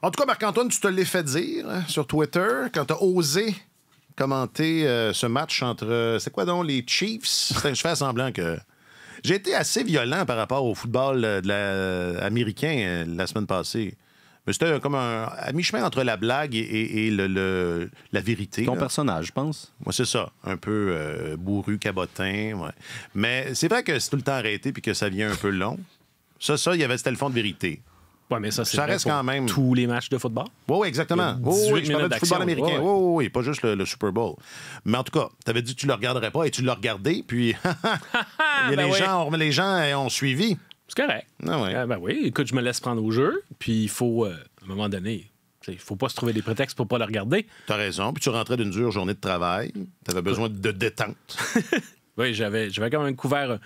En tout cas, Marc-Antoine, tu te l'es fait dire sur Twitter quand tu as osé commenter ce match entre... c'est quoi donc, les Chiefs? Je fais semblant que... J'ai été assez violent par rapport au football américain la semaine passée. Mais c'était comme à mi-chemin entre la blague et la vérité. Ton personnage, je pense. Moi, c'est ça. Un peu bourru, cabotin. Ouais. Mais c'est vrai que c'est tout le temps arrêté puis que ça vient un peu long. C'était le fond de vérité. Oui, mais ça reste quand même tous les matchs de football. Oui, exactement. Oui, je parlais du football américain. Oui, pas juste le Super Bowl. Mais en tout cas, tu avais dit que tu ne le regarderais pas et tu l'as regardé, puis les gens ont suivi. C'est correct. Ah ouais. Oui, écoute, je me laisse prendre au jeu, puis il faut, à un moment donné, il ne faut pas se trouver des prétextes pour ne pas le regarder. Tu as raison, puis tu rentrais d'une dure journée de travail. Tu avais besoin de détente. Oui, j'avais quand même couvert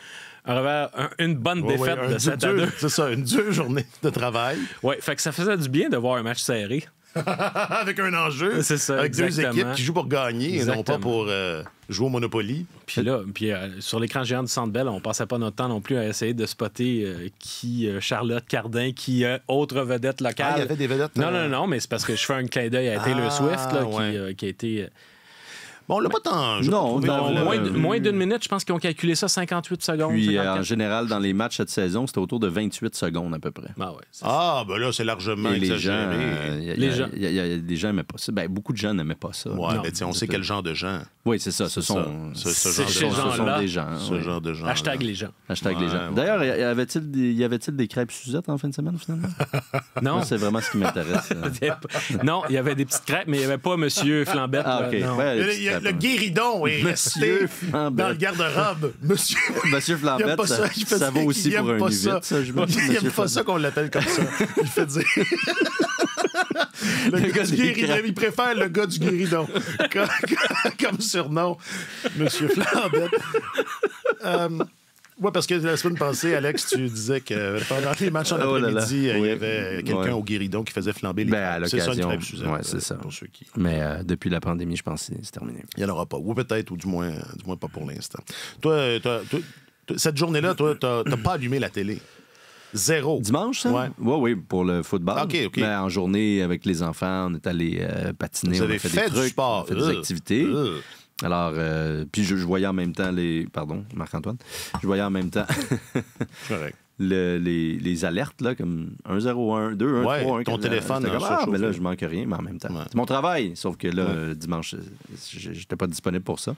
une bonne défaite de 7-2. C'est ça, une dure journée de travail. Oui, fait que ça faisait du bien de voir un match serré. Avec un enjeu. C'est ça, avec exactement. 2 équipes qui jouent pour gagner et non pas pour jouer au Monopoly. Puis là, sur l'écran géant du Centre Bell, on passait pas notre temps non plus à essayer de spotter Charlotte Cardin, qui autre vedette locale. Ah, il y avait des vedettes? Non, mais c'est parce que je fais un clin d'œil à Taylor Swift, là, qui a été... Bon, on l'a pas tant... moins d'une minute, je pense qu'ils ont calculé ça 58 secondes. Puis, en général, dans les matchs cette saison, c'était autour de 28 secondes à peu près. Ben là, c'est largement exagéré. Les gens n'aimaient pas ça. Ben, beaucoup de gens n'aimaient pas ça. Ouais, mais on sait quel genre de gens. Oui, c'est ça. Ce sont des gens. Ce genre de gens. Hashtag les gens. Hashtag les gens. D'ailleurs, y avait-il des crêpes Suzette en fin de semaine, finalement? Non. Moi, c'est vraiment ce qui m'intéresse. Non, il y avait des petites crêpes, mais il n'y avait pas M. Flambette. Ah, OK. Le guéridon est resté dans le garde-robe. Monsieur Flambette, ça vaut aussi pour un U8, ça. Il n'aime pas ça qu'on l'appelle comme ça. Il fait dire... le gars du guéridon. Il préfère le gars du guéridon comme surnom. Monsieur Flambette. Oui, parce que la semaine passée, Alex, tu disais que pendant les matchs en après-midi, il y avait quelqu'un au guéridon qui faisait flamber les à l'occasion. C'est ça, une crêpe Suzette. Oui, c'est ça. Pour ceux qui... Mais depuis la pandémie, je pense que c'est terminé. Il n'y en aura pas. Ou peut-être, ou du moins pas pour l'instant. Toi, cette journée-là, toi, t'as pas allumé la télé. Zéro. Dimanche, ça? Ouais. Oui, pour le football. OK. Mais en journée, avec les enfants, on est allé patiner. Vous avez on a fait fait des trucs, du sport. on a fait des activités. Alors, puis je voyais en même temps Pardon, Marc-Antoine. Je voyais en même temps correct. les alertes, là, comme 1-0-1, 2-1-3-1. Ton téléphone. Mais là, je manque rien, mais en même temps. Ouais. C'est mon travail, sauf que là, dimanche, j'étais pas disponible pour ça.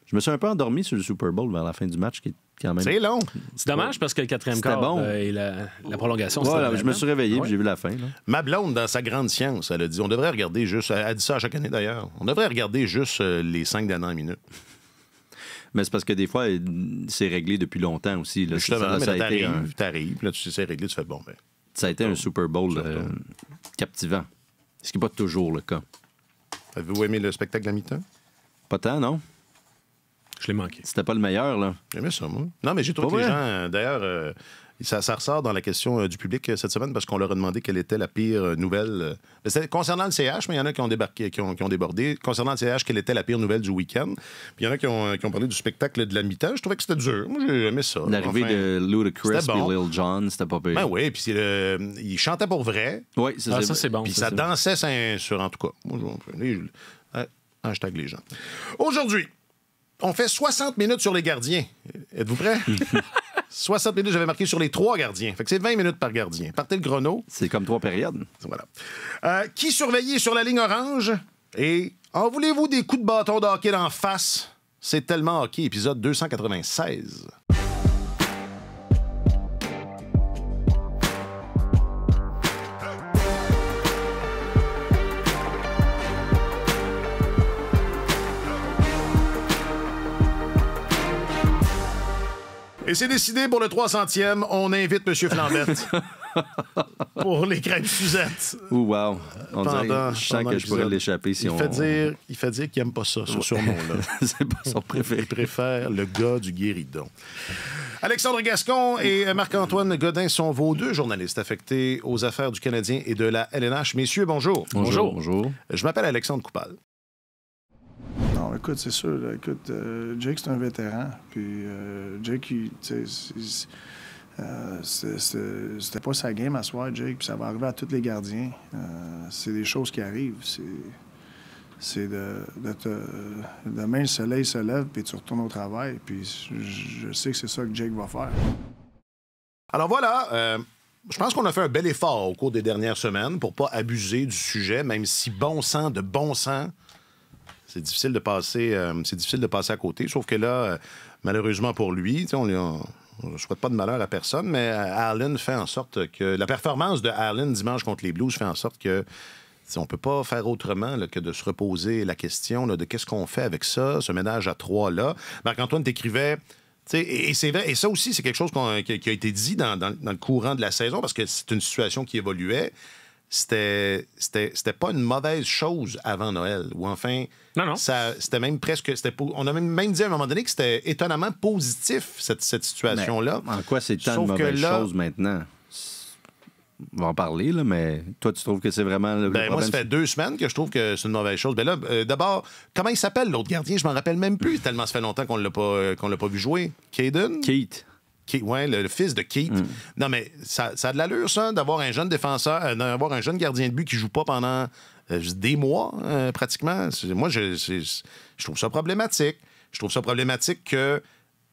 Je me suis un peu endormi sur le Super Bowl vers la fin du match, qui est quand même... C'est long. C'est dommage parce que le quatrième quart et la prolongation, je me suis réveillé et j'ai vu la fin. Là. Ma blonde, dans sa grande science, elle a dit, on devrait regarder juste... Elle dit ça à chaque année, d'ailleurs. On devrait regarder juste les 5 dernières minutes. Mais c'est parce que des fois, c'est réglé depuis longtemps aussi. Là. Justement, t'arrives, puis là, tu sais, c'est réglé, tu fais bon. Ben, ça a été un Super Bowl captivant. Ce qui n'est pas toujours le cas. Avez-vous aimé le spectacle à mi-temps? Pas tant, non? Je l'ai manqué. C'était pas le meilleur, là. J'aimais ça, moi. Non, mais j'ai trouvé que les gens... D'ailleurs, ça ressort dans la question du public cette semaine parce qu'on leur a demandé quelle était la pire nouvelle. C'était concernant le CH, mais il y en a qui ont débarqué, qui ont débordé. Concernant le CH, quelle était la pire nouvelle du week-end? Puis il y en a qui ont parlé du spectacle de la mi-temps. Je trouvais que c'était dur. Moi, j'ai aimé ça. L'arrivée de Ludacris et Lil Jon, c'était pas pire. Ben oui, puis il chantait pour vrai. Oui, ça c'est bon. Puis ça dansait sur, en tout cas. Moi, hashtag les gens. Aujourd'hui, on fait 60 minutes sur les gardiens. Êtes-vous prêts? 60 minutes, j'avais marqué sur les 3 gardiens. Fait que c'est 20 minutes par gardien. Partez le chrono. C'est comme 3 périodes. Voilà. Qui surveillait sur la ligne orange? Et en voulez-vous des coups de bâton de hockey d'en face? C'est tellement hockey, épisode 296. Et c'est décidé pour le 300e. On invite M. Flambette pour les crêpes Suzette. Wow. Je sens que je pourrais l'échapper si on... Il fait dire qu'il n'aime pas ça, ce surnom-là. C'est pas son préféré. Il préfère le gars du guéridon. Alexandre Gascon et Marc-Antoine Godin sont vos 2 journalistes affectés aux affaires du Canadien et de la LNH. Messieurs, bonjour. Bonjour. Je m'appelle Alexandre Coupal. Non, écoute, c'est sûr. Écoute, Jake, c'est un vétéran. Puis Jake, C'était pas sa game à soir, Jake, puis ça va arriver à tous les gardiens. C'est des choses qui arrivent. C'est demain, le soleil se lève, puis tu retournes au travail, puis je sais que c'est ça que Jake va faire. Alors voilà, je pense qu'on a fait un bel effort au cours des dernières semaines pour pas abuser du sujet, même si bon sang de bon sang, c'est difficile de passer à côté. Sauf que là, malheureusement pour lui, on ne souhaite pas de malheur à personne, mais Allen fait en sorte que la performance de Allen dimanche contre les Blues fait en sorte que on ne peut pas faire autrement là, que de se reposer la question là, de qu'est-ce qu'on fait avec ça, ce ménage à trois-là. Marc-Antoine t'écrivait, et c'est vrai, et ça aussi, c'est quelque chose qui a été dit dans le courant de la saison, parce que c'est une situation qui évoluait. C'était pas une mauvaise chose avant Noël, ou enfin, non. C'était même presque... on a même dit à un moment donné que c'était étonnamment positif, cette situation-là. Mais en quoi c'est tant de mauvaises choses maintenant? On va en parler, là, mais toi, tu trouves que c'est vraiment le problème? Moi, ça fait 2 semaines que je trouve que c'est une mauvaise chose. Là, d'abord, comment il s'appelle, l'autre gardien? Je m'en rappelle même plus, tellement ça fait longtemps qu'on l'a pas vu jouer. Caden? Keith. Oui, le fils de Keith. Non, mais ça a de l'allure, ça, d'avoir un jeune défenseur, d'avoir un jeune gardien de but qui joue pas pendant des mois, pratiquement. Moi, je trouve ça problématique. Je trouve ça problématique que...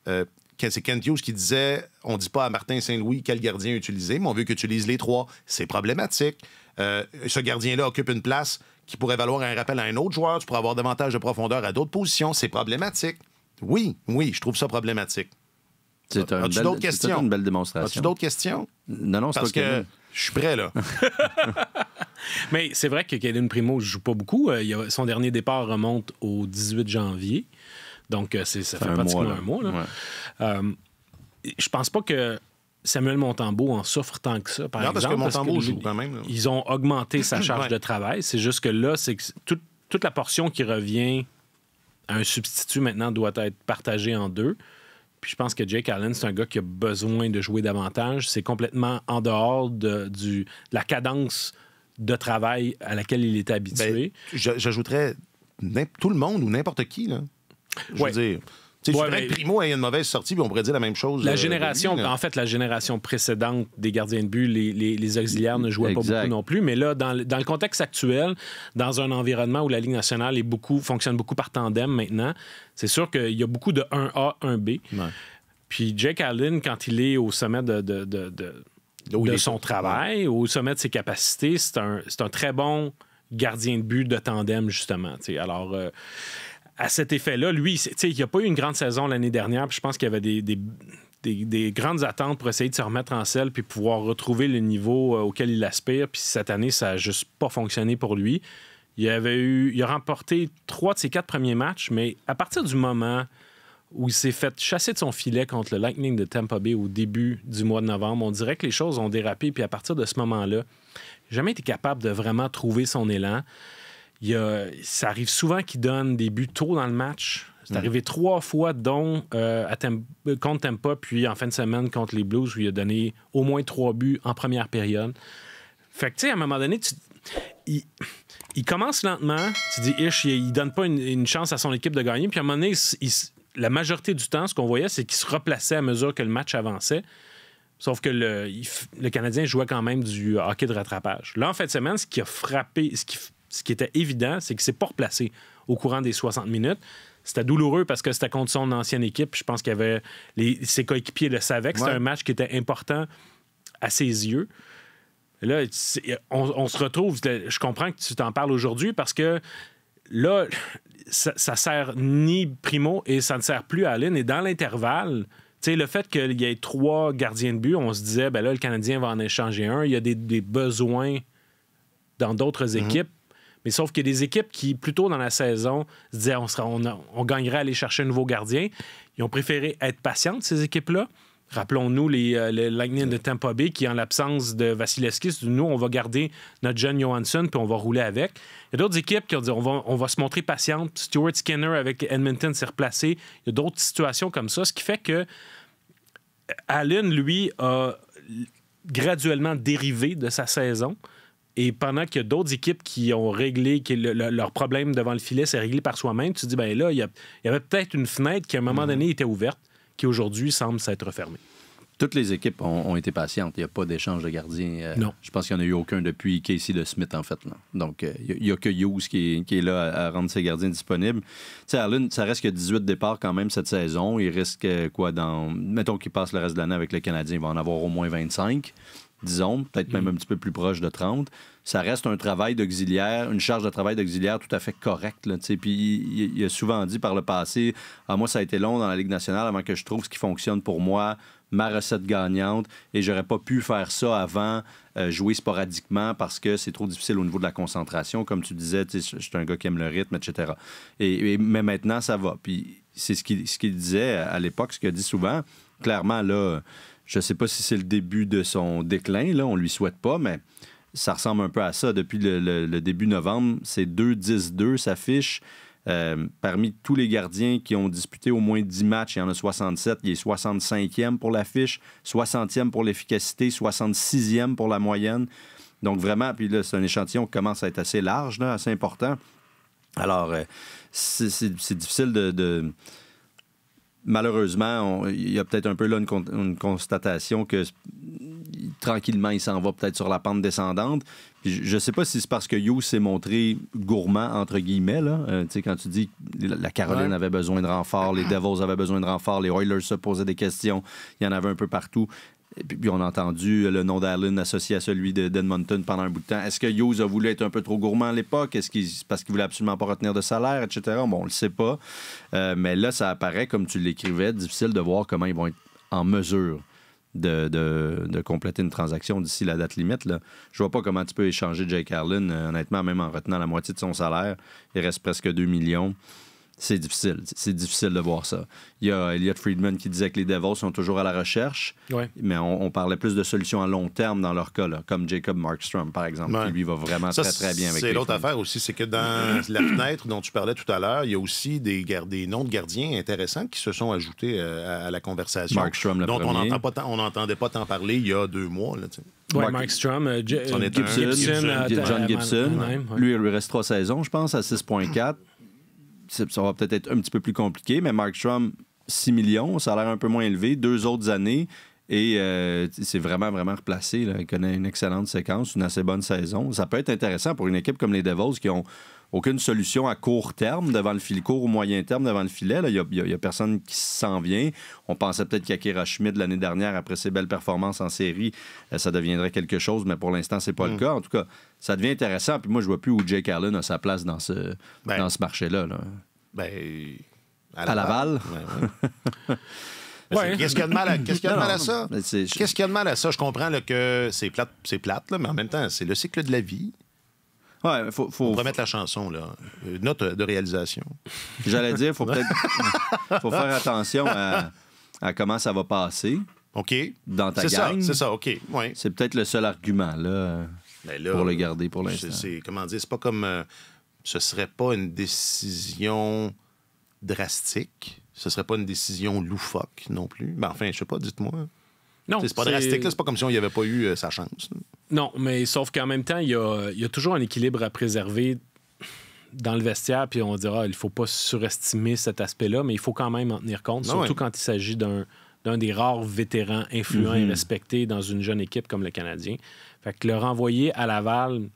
c'est Kent Hughes qui disait « On dit pas à Martin Saint-Louis quel gardien utiliser, mais on veut qu'il utilise les 3. » C'est problématique. Ce gardien-là occupe une place qui pourrait valoir un rappel à un autre joueur. Tu pourrais avoir davantage de profondeur à d'autres positions. C'est problématique. Oui, je trouve ça problématique. As-tu d'autres questions? C'est une belle démonstration. As-tu d'autres questions? Non, c'est parce pas que je suis prêt, là. Mais c'est vrai que Caden Primo ne joue pas beaucoup. Son dernier départ remonte au 18 janvier. Donc, ça fait pratiquement un mois. Là. Ouais. Je pense pas que Samuel Montembeault en souffre tant que ça, par exemple. Parce que Montembeault joue quand même. Là. Ils ont augmenté sa charge de travail. C'est juste que là, c'est que toute la portion qui revient à un substitut maintenant doit être partagée en 2. Puis je pense que Jake Allen, c'est un gars qui a besoin de jouer davantage. C'est complètement en dehors de la cadence de travail à laquelle il était habitué. J'ajouterais tout le monde ou n'importe qui, là. Je veux dire... Primo a une mauvaise sortie, puis on pourrait dire la même chose. La génération précédente des gardiens de but, les auxiliaires ne jouaient pas beaucoup non plus. Mais là, dans le contexte actuel, dans un environnement où la Ligue nationale fonctionne beaucoup par tandem maintenant, c'est sûr qu'il y a beaucoup de 1A, 1B. Ouais. Puis Jake Allen, quand il est au sommet de son travail, au sommet de ses capacités, c'est un très bon gardien de but de tandem, justement. T'sais. Alors... à cet effet-là, lui, il n'a pas eu une grande saison l'année dernière, puis je pense qu'il y avait des grandes attentes pour essayer de se remettre en selle puis pouvoir retrouver le niveau auquel il aspire. Puis cette année, ça n'a juste pas fonctionné pour lui. Il a remporté 3 de ses 4 premiers matchs, mais à partir du moment où il s'est fait chasser de son filet contre le Lightning de Tampa Bay au début du mois de novembre, on dirait que les choses ont dérapé. Puis à partir de ce moment-là, il n'a jamais été capable de vraiment trouver son élan. Ça arrive souvent qu'il donne des buts tôt dans le match. C'est arrivé 3 fois, dont contre Tampa, puis en fin de semaine contre les Blues, où il a donné au moins 3 buts en première période. Fait que, tu sais, à un moment donné, il commence lentement. Tu dis, il donne pas une chance à son équipe de gagner. Puis à un moment donné, la majorité du temps, ce qu'on voyait, c'est qu'il se replaçait à mesure que le match avançait. Sauf que le Canadien jouait quand même du hockey de rattrapage. Là, en fin de semaine, ce qui a frappé... Ce qui était évident, c'est qu'il ne s'est pas replacé au courant des 60 minutes. C'était douloureux parce que c'était contre son ancienne équipe. Je pense qu'il y avait ses coéquipiers le savaient que c'était un match qui était important à ses yeux. Et là, on se retrouve... Je comprends que tu t'en parles aujourd'hui parce que là, ça sert ni Primo et ça ne sert plus à Allen. Et dans l'intervalle... le fait qu'il y ait 3 gardiens de but, on se disait, là, le Canadien va en échanger un. Il y a des besoins dans d'autres équipes. Mais sauf qu'il y a des équipes qui, plus tôt dans la saison, se disaient on gagnerait à aller chercher un nouveau gardien. Ils ont préféré être patientes, ces équipes-là. Rappelons-nous les Lightning de Tampa Bay qui, en l'absence de Vasilevskiy, se disent nous, on va garder notre jeune Johansson puis on va rouler avec. Il y a d'autres équipes qui ont dit on va se montrer patiente. Stuart Skinner avec Edmonton s'est replacé. Il y a d'autres situations comme ça, ce qui fait que Allen, lui, a graduellement dérivé de sa saison. Et pendant qu'il y a d'autres équipes qui ont réglé, leur problème devant le filet s'est réglé par soi-même, tu te dis, il y avait peut-être une fenêtre qui, à un moment donné, était ouverte, qui aujourd'hui semble s'être refermée. toutes les équipes ont été patientes. Il n'y a pas d'échange de gardiens. Non. Je pense qu'il n'y en a eu aucun depuis Casey DeSmith, en fait. Là. Donc, il n'y a que Hughes qui est là à rendre ses gardiens disponibles. Tu sais, Allen, ça reste que 18 départs quand même cette saison. Il risque mettons qu'il passe le reste de l'année avec le Canadien, il va en avoir au moins 25. Disons, peut-être même un petit peu plus proche de 30. Ça reste un travail d'auxiliaire, une charge de travail d'auxiliaire tout à fait correcte. Puis il a souvent dit par le passé, moi, ça a été long dans la Ligue nationale avant que je trouve ce qui fonctionne pour moi, ma recette gagnante, et j'aurais pas pu faire ça avant, jouer sporadiquement parce que c'est trop difficile au niveau de la concentration. Comme tu disais, je suis un gars qui aime le rythme, etc. Mais maintenant, ça va. Puis c'est ce qu'il disait à l'époque, ce qu'il a dit souvent. Clairement, là... Je ne sais pas si c'est le début de son déclin, là, on ne lui souhaite pas, mais ça ressemble un peu à ça. Depuis le début novembre, c'est 2-10-2 s'affiche. Parmi tous les gardiens qui ont disputé au moins 10 matchs, il y en a 67. Il est 65e pour la fiche, 60e pour l'efficacité, 66e pour la moyenne. Donc vraiment, puis là, c'est un échantillon qui commence à être assez large, là, assez important. Alors, c'est difficile de... Malheureusement, il y a peut-être un peu là une constatation que tranquillement, il s'en va peut-être sur la pente descendante. Puis je ne sais pas si c'est parce que Hughes s'est montré gourmand, entre guillemets. Là. Tu sais, quand tu dis que la Caroline avait besoin de renfort, les Devils avaient besoin de renfort, les Oilers se posaient des questions, il y en avait un peu partout. Et puis on a entendu le nom d'Allen associé à celui d'Edmonton pendant un bout de temps. Est-ce que Hughes a voulu être un peu trop gourmand à l'époque? Est-ce parce qu'il voulait absolument pas retenir de salaire, etc.? Bon, on le sait pas. Mais là, ça apparaît, comme tu l'écrivais, difficile de voir comment ils vont être en mesure de compléter une transaction d'ici la date limite. Là. Je vois pas comment tu peux échanger Jake Allen, honnêtement, même en retenant la moitié de son salaire. Il reste presque 2 millions. C'est difficile. C'est difficile de voir ça. Il y a Elliot Friedman qui disait que les Devils sont toujours à la recherche, mais on parlait plus de solutions à long terme dans leur cas, là, comme Jacob Markstrom, par exemple, qui lui va vraiment très, très bien avec c'est l'autre affaire aussi, c'est que dans la fenêtre dont tu parlais tout à l'heure, il y a aussi des noms de gardiens intéressants qui se sont ajoutés à la conversation. Markstrom, le dont premier. on n'entendait pas tant parler il y a 2 mois. Là, Markstrom, John Gibson. Lui, il lui reste 3 saisons, je pense, à 6,4. Ça va peut-être être un petit peu plus compliqué, mais Markstrom, 6 millions, ça a l'air un peu moins élevé, 2 autres années, et c'est vraiment, vraiment replacé. Là. Il connaît une excellente séquence, une assez bonne saison. Ça peut être intéressant pour une équipe comme les Devils qui ont aucune solution à court terme devant le filet, court ou moyen terme devant le filet. Il n'y a personne qui s'en vient. On pensait peut-être qu'Akira Schmid, l'année dernière, après ses belles performances en série, ça deviendrait quelque chose, mais pour l'instant, c'est pas le cas. En tout cas, ça devient intéressant. Puis moi, je vois plus où Jake Allen a sa place dans ce marché-là. Là. À Laval. Qu'est-ce qu'il y a de mal à ça? Qu'est-ce qu'il y a de mal à ça? Je comprends là, que c'est plate, là, mais en même temps, c'est le cycle de la vie. Ouais, on pourrait mettre la chanson, là. Note de réalisation. J'allais dire, il faut faire attention à comment ça va passer. OK. Dans ta gang. C'est ça, OK. Ouais. C'est peut-être le seul argument, là pour le garder pour l'instant. Comment dire, c'est pas comme... ce serait pas une décision drastique. Ce serait pas une décision loufoque non plus. Ben, enfin, je sais pas, dites-moi. Non, c'est pas drastique, là. C'est pas comme si on n'y avait pas eu sa chance. Non, mais sauf qu'en même temps, il y a toujours un équilibre à préserver dans le vestiaire, puis on dira il faut pas surestimer cet aspect-là, mais il faut quand même en tenir compte, surtout quand il s'agit d'un des rares vétérans influents et respectés dans une jeune équipe comme le Canadien. Fait que le renvoyer à Laval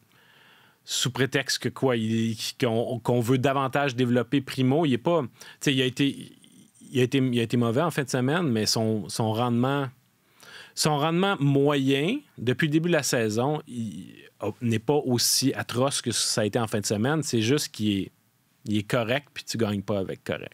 sous prétexte que qu'on veut davantage développer Primo, il est pas... Tu sais, il a été mauvais en fin de semaine, mais son rendement moyen, depuis le début de la saison, n'est pas aussi atroce que ça a été en fin de semaine. C'est juste qu'il est correct, puis tu gagnes pas avec correct.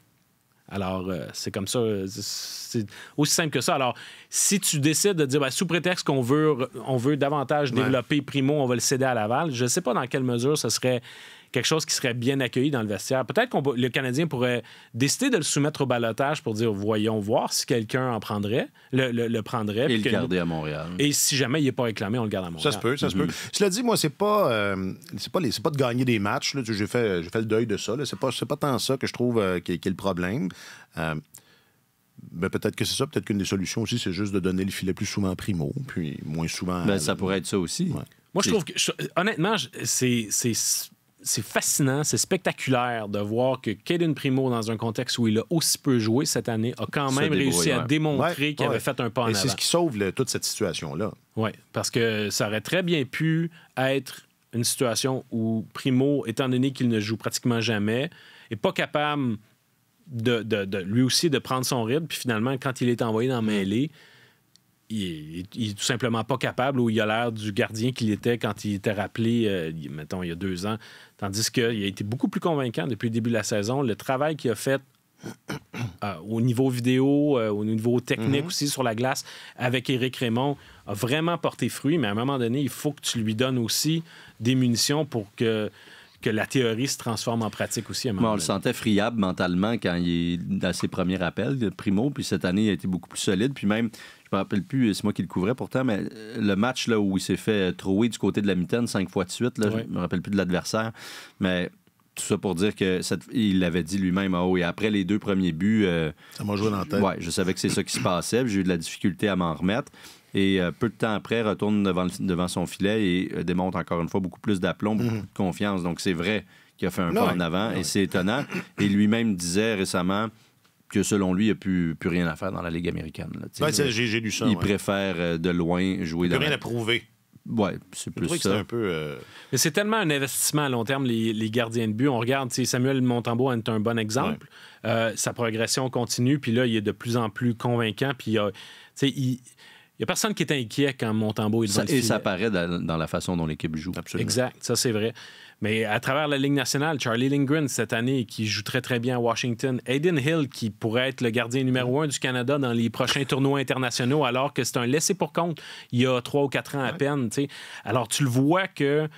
Alors, c'est comme ça. C'est aussi simple que ça. Alors, si tu décides de dire, sous prétexte qu'on veut davantage développer Primo, on va le céder à Laval, je ne sais pas dans quelle mesure ce serait quelque chose qui serait bien accueilli dans le vestiaire. Peut-être que le Canadien pourrait décider de le soumettre au ballottage pour dire, voyons voir si quelqu'un en prendrait, le prendrait. Et le garder à Montréal. Et si jamais il n'est pas réclamé, on le garde à Montréal. Ça se peut. Cela dit, moi, c'est pas de gagner des matchs. Là. J'ai fait le deuil de ça. Là. C'est pas tant ça que je trouve qui est le problème. Peut-être que c'est ça. Peut-être qu'une des solutions aussi, c'est juste de donner le filet plus souvent à Primo, puis moins souvent... ça pourrait être ça aussi. Ouais. Moi, je trouve que... honnêtement, c'est fascinant, c'est spectaculaire de voir que Cayden Primo, dans un contexte où il a aussi peu joué cette année, a quand même réussi à démontrer qu'il avait fait un pas en avant. Et c'est ce qui sauve toute cette situation-là. Oui, parce que ça aurait très bien pu être une situation où Primo, étant donné qu'il ne joue pratiquement jamais, n'est pas capable de lui aussi de prendre son rythme, puis finalement, quand il est envoyé dans la mêlée, il est tout simplement pas capable, ou il a l'air du gardien qu'il était quand il était rappelé, mettons, il y a 2 ans. Tandis qu'il a été beaucoup plus convaincant depuis le début de la saison. Le travail qu'il a fait au niveau vidéo, au niveau technique aussi sur la glace, avec Éric Raymond, a vraiment porté fruit. Mais à un moment donné, il faut que tu lui donnes aussi des munitions pour que la théorie se transforme en pratique aussi. On le sentait friable mentalement quand il est à ses premiers rappels, Primo. Puis cette année, il a été beaucoup plus solide. Puis même, je me rappelle plus, c'est moi qui le couvrais pourtant, mais le match là, où il s'est fait trouer du côté de la mitaine 5 fois de suite, là, je me rappelle plus de l'adversaire. Mais tout ça pour dire il l'avait dit lui-même, et après les 2 premiers buts... ça m'a joué dans la tête. Ouais, je savais que c'est ça qui se passait. J'ai eu de la difficulté à m'en remettre. Et peu de temps après, retourne devant son filet et démontre encore une fois beaucoup plus d'aplomb, beaucoup de confiance. Donc, c'est vrai qu'il a fait un pas en avant et c'est étonnant. Et lui-même disait récemment que, selon lui, il n'y a plus rien à faire dans la Ligue américaine. Là, j'ai lu ça. Il préfère de loin jouer dans... Plus rien à prouver. Oui, c'est plus ça. C'est un peu... Mais c'est tellement un investissement à long terme, les gardiens de but. On regarde, Samuel Montembeault est un bon exemple. Sa progression continue, puis là, il est de plus en plus convaincant. Puis il n'y a personne qui est inquiet quand Montembeault est devant le filet. Et ça paraît dans la façon dont l'équipe joue. Absolument. Exact, ça c'est vrai. Mais à travers la Ligue nationale, Charlie Lindgren, cette année, qui joue très, très bien à Washington. Aiden Hill, qui pourrait être le gardien numéro 1 du Canada dans les prochains tournois internationaux, alors que c'est un laissé-pour-compte il y a 3 ou 4 ans à peine. T'sais. Alors, tu le vois que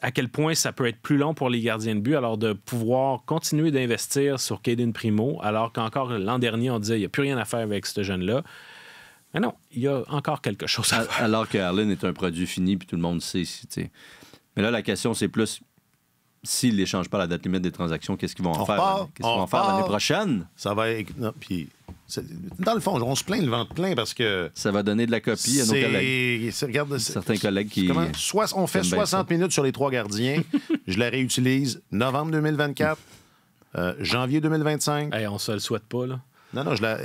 à quel point ça peut être plus long pour les gardiens de but, alors de pouvoir continuer d'investir sur Cayden Primo, alors qu'encore l'an dernier, on disait qu'il n'y a plus rien à faire avec ce jeune-là. Mais non, il y a encore quelque chose à faire. Alors que Harlan est un produit fini, puis tout le monde sait. Mais là, la question, c'est plus s'ils n'échangent pas la date limite des transactions, qu'est-ce qu'ils vont en faire? Qu'est-ce qu'ils vont en faire l'année prochaine? Ça va être... Non, puis... Dans le fond, on se plaint le ventre plein parce que... Ça va donner de la copie à nos collègues. Regarde, certains collègues qui... On fait 60 minutes sur les 3 gardiens. Je la réutilise novembre 2024, janvier 2025. Hey, on se le souhaite pas, là. Non, je la...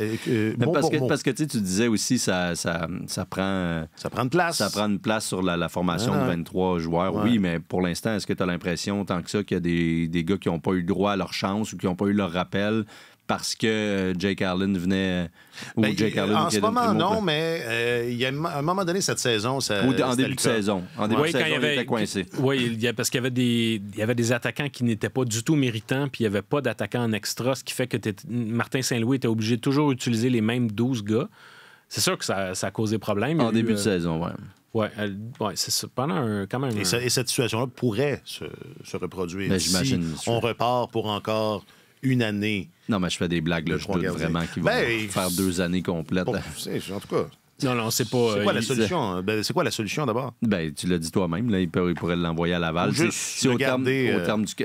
parce que tu disais aussi, ça prend... Ça prend de place. Ça prend une place sur la formation de 23 joueurs. Ouais. Oui, mais pour l'instant, est-ce que tu as l'impression, tant que ça, qu'il y a des gars qui n'ont pas eu droit à leur chance ou qui n'ont pas eu leur rappel parce que Jake Allen venait... Jake Allen en ce moment, non, mais il y a un moment donné, cette saison... En début de saison. En début de saison, il était coincé. Oui, parce qu'il y avait des attaquants qui n'étaient pas du tout méritants, puis il n'y avait pas d'attaquants en extra, ce qui fait que Martin Saint-Louis était obligé de toujours utiliser les mêmes 12 gars. C'est sûr que ça a causé problème. En début de saison, oui. Oui, c'est ça. Pendant quand même... Et cette situation-là pourrait se reproduire. Ben, j'imagine. Si on repart pour encore... une année. Non, mais je fais des blagues, là. Je doute vraiment qu'ils vont faire 2 années complètes. Bon, en tout cas. Non, c'est pas... C'est quoi la solution? C'est quoi la solution, d'abord? Tu l'as dit toi-même, là, il pourrait l'envoyer à Laval. Juste au terme du...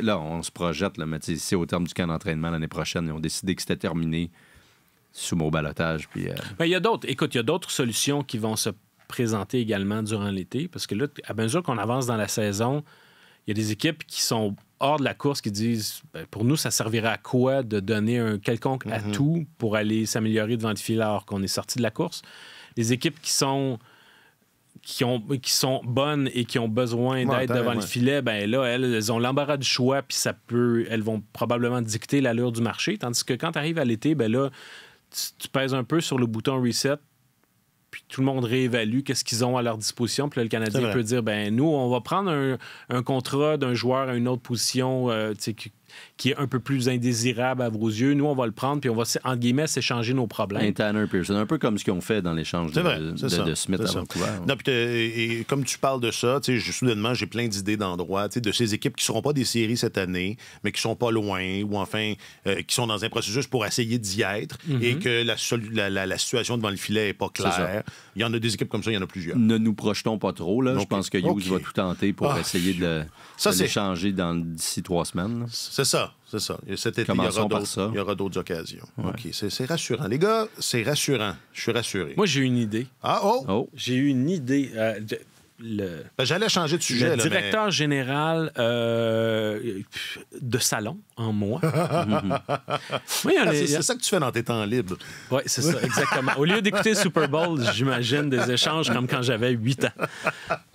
Là, on se projette, là, mais si au terme du camp d'entraînement l'année prochaine, ils ont décidé que c'était terminé sous mon balotage. Puis... il y a d'autres solutions qui vont se présenter également durant l'été, parce que là, à mesure qu'on avance dans la saison, il y a des équipes qui sont hors de la course qui disent pour nous, ça servirait à quoi de donner un quelconque atout pour aller s'améliorer devant le filet alors qu'on est sorti de la course. Les équipes qui sont bonnes et qui ont besoin d'aide devant le filet, là, elles ont l'embarras du choix, puis elles vont probablement dicter l'allure du marché. Tandis que quand tu arrives à l'été, là, tu pèses un peu sur le bouton reset, puis tout le monde réévalue qu'est-ce qu'ils ont à leur disposition. Puis là, le Canadien peut dire, nous, on va prendre un contrat d'un joueur à une autre position qui est un peu plus indésirable à vos yeux. Nous, on va le prendre, puis on va, entre guillemets, s'échanger nos problèmes. Un Tanner Pearson, un peu comme ce qu'ils ont fait dans l'échange de Smith à Vancouver. Non, puis et comme tu parles de ça, soudainement, j'ai plein d'idées d'endroits, de ces équipes qui ne seront pas des séries cette année, mais qui sont pas loin, ou enfin, qui sont dans un processus pour essayer d'y être, et que la situation devant le filet n'est pas claire. Il y en a des équipes comme ça, il y en a plusieurs. Ne nous projetons pas trop, là. Je pense que Hughes va tout tenter pour essayer de l'échanger d'ici 3 semaines. C'est ça. Cet été, il y aura d'autres occasions. Ouais. OK, c'est rassurant. Les gars, c'est rassurant. Je suis rassuré. Moi, j'ai une idée. Ah, oh! J'ai eu une idée. J'allais changer de sujet. Le directeur général de salon en moi. Oui, c'est ça que tu fais dans tes temps libres. Oui, c'est ça, exactement. Au lieu d'écouter le Super Bowl, j'imagine des échanges comme quand j'avais 8 ans.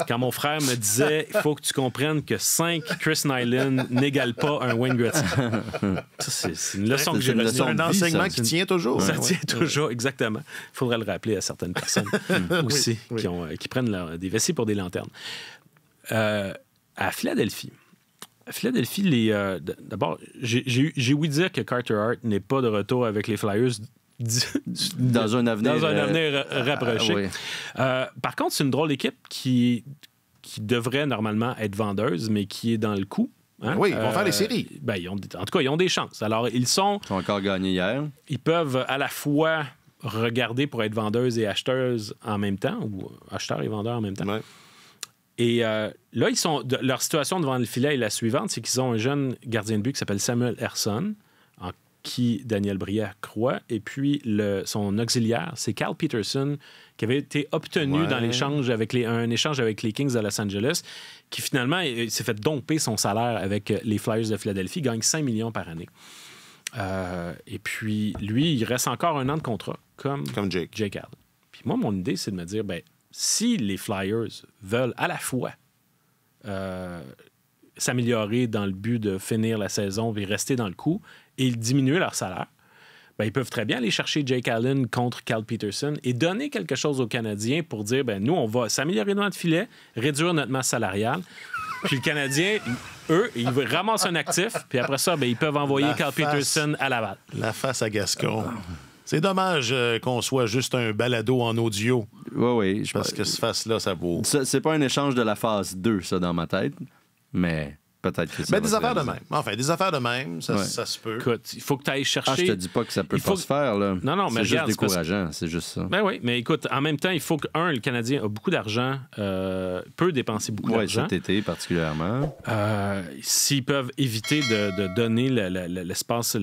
Quand mon frère me disait « Il faut que tu comprennes que 5 Chris Nyland n'égale pas un Wayne Gretzky. » Ça, c'est une leçon que j'ai reçue. C'est un enseignement qui tient toujours. Ça tient toujours, exactement. Il faudrait le rappeler à certaines personnes aussi qui prennent des vessies pour des lanternes. À Philadelphie, d'abord, j'ai ouï dire que Carter Hart n'est pas de retour avec les Flyers dans un avenir rapproché. Oui. Par contre, c'est une drôle d'équipe qui devrait normalement être vendeuse, mais qui est dans le coup. Hein? Oui, ils vont faire les séries. En tout cas, ils ont des chances. Alors, ils ont encore gagné hier. Ils peuvent à la fois regarder pour être vendeuse et acheteuse en même temps, ou acheteur et vendeur en même temps. Ouais. Et là, leur situation devant le filet est la suivante, c'est qu'ils ont un jeune gardien de but qui s'appelle Samuel Ersson, en qui Daniel Brière croit, et puis son auxiliaire, c'est Cal Peterson, qui avait été obtenu dans un échange avec les Kings de Los Angeles, qui finalement s'est fait domper son salaire avec les Flyers de Philadelphie, gagne 5 millions par année. Et puis, lui, il reste encore un an de contrat, comme Jake Allen. Puis moi, mon idée, c'est de me dire, si les Flyers veulent à la fois s'améliorer dans le but de finir la saison et rester dans le coup et diminuer leur salaire, ils peuvent très bien aller chercher Jake Allen contre Cal Peterson et donner quelque chose aux Canadiens pour dire, nous, on va s'améliorer dans notre filet, réduire notre masse salariale. Puis le Canadien, eux, ils ramassent un actif, puis après ça, ils peuvent envoyer Cal Peterson à Laval. La face à Gascon. C'est dommage qu'on soit juste un balado en audio. Oui. Parce que cette face-là, ça vaut. C'est pas un échange de la phase 2, ça, dans ma tête. Mais peut-être que ça. Des affaires de même. Enfin, des affaires de même, ça se peut. Écoute, il faut que tu ailles chercher. Je te dis pas que ça peut pas se faire, là. Non, mais c'est juste décourageant, c'est juste ça. Oui, mais écoute, en même temps, il faut que, le Canadien a beaucoup d'argent, peut dépenser beaucoup d'argent. Oui, cet été particulièrement. S'ils peuvent éviter de donner l'espace,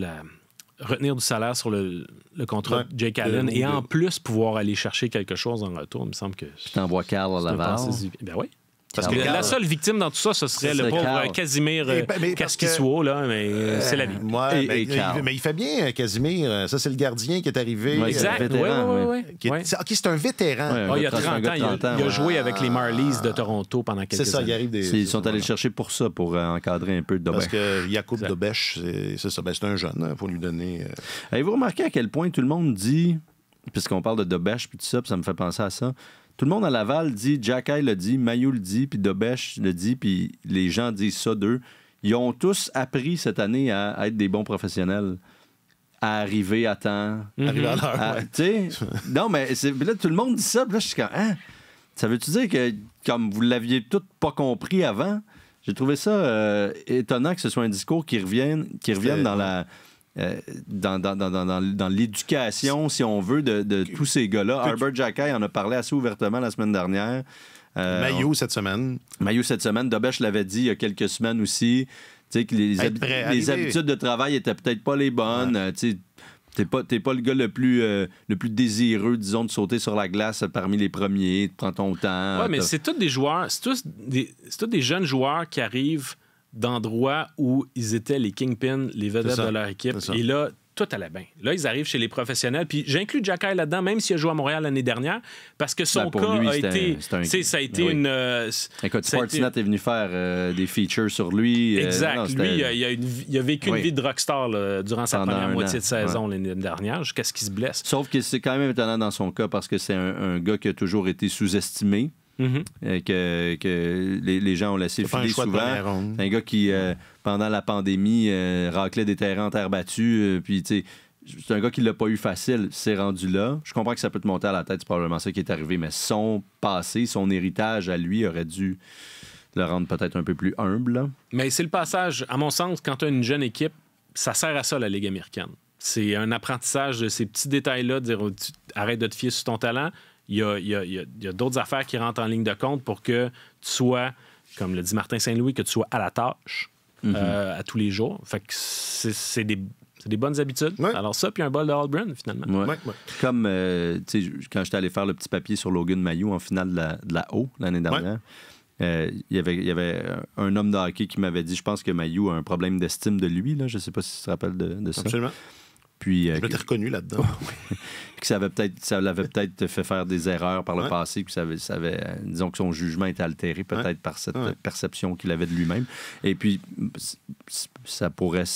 retenir du salaire sur le contrat de Jake Allen et en plus pouvoir aller chercher quelque chose en retour, il me semble que... Puis t'envoies Carl à Laval. Oui. Parce que la seule victime dans tout ça, ce serait le pauvre Casimir Kaskisuo, là, mais c'est la vie. Mais il fait bien, Casimir. Ça, c'est le gardien qui est arrivé. Exact. Oui. C'est un vétéran. Il y a 30 ans. Il a joué avec les Marlies de Toronto pendant quelques années. C'est ça, il arrive Ils sont allés le chercher pour ça, pour encadrer un peu de Parce que Jakub Dobeš, c'est ça. C'est un jeune, il faut lui donner... Avez-vous remarqué à quel point tout le monde dit, puisqu'on parle de Dobeš puis tout ça, puis ça me fait penser à ça, tout le monde à Laval dit, Jacky le dit, Mailloux le dit, puis Dobeš le dit, puis les gens disent ça d'eux. Ils ont tous appris cette année à être des bons professionnels, à arriver à temps. Arriver à l'heure, Non, mais là, tout le monde dit ça, puis là, je suis comme, ça veut-tu dire que, comme vous l'aviez tous pas compris avant, j'ai trouvé ça étonnant que ce soit un discours qui revienne dans la... dans l'éducation, si on veut, de tous ces gars-là. Arbor Jacky en a parlé assez ouvertement la semaine dernière. Mailloux cette semaine. Dobeš l'avait dit il y a quelques semaines aussi. Que les habitudes de travail étaient peut-être pas les bonnes. T'es pas le gars le plus désireux, disons, de sauter sur la glace parmi les premiers, de prendre ton temps. Oui, mais c'est tous des joueurs, c'est tous des jeunes joueurs qui arrivent d'endroits où ils étaient les kingpins, les vedettes de leur équipe. Et là, tout allait bien. Là, ils arrivent chez les professionnels. Puis j'inclus Jacky là-dedans, même s'il a joué à Montréal l'année dernière, parce que son cas a été... Ça a été une... Écoute, Sportsnet est venu faire des features sur lui. Exact. Lui, il a vécu une vie de rockstar durant sa première moitié de saison l'année dernière, jusqu'à ce qu'il se blesse. Sauf que c'est quand même étonnant dans son cas, parce que c'est un gars qui a toujours été sous-estimé. Que les gens ont laissé filer souvent. C'est un gars qui, pendant la pandémie, raclait des terrains en terre battue. Puis, tu sais, c'est un gars qui l'a pas eu facile. C'est rendu là. Je comprends que ça peut te monter à la tête. C'est probablement ça qui est arrivé. Mais son passé, son héritage à lui aurait dû le rendre peut-être un peu plus humble. Là. Mais c'est le passage. À mon sens, quand tu as une jeune équipe, ça sert à ça, la Ligue américaine. C'est un apprentissage de ces petits détails-là. De dire, arrête de te fier sur ton talent. Il y a d'autres affaires qui rentrent en ligne de compte pour que tu sois, comme le dit Martin Saint-Louis, que tu sois à la tâche à tous les jours. Fait que c'est des C'est des bonnes habitudes. Ouais. Alors ça, puis un bol de Hallbrun, finalement. Ouais. Comme quand j'étais allé faire le petit papier sur Logan Mailloux en finale de la O l'année dernière, il y avait un homme de hockey qui m'avait dit, je pense que Mailloux a un problème d'estime de lui. Là. Je ne sais pas si tu te rappelles de ça. Absolument. Puis, je m'étais reconnu là-dedans. que ça l'avait peut-être fait faire des erreurs par le passé, puis disons que son jugement était altéré peut-être par cette perception qu'il avait de lui-même. Et puis, ça pourrait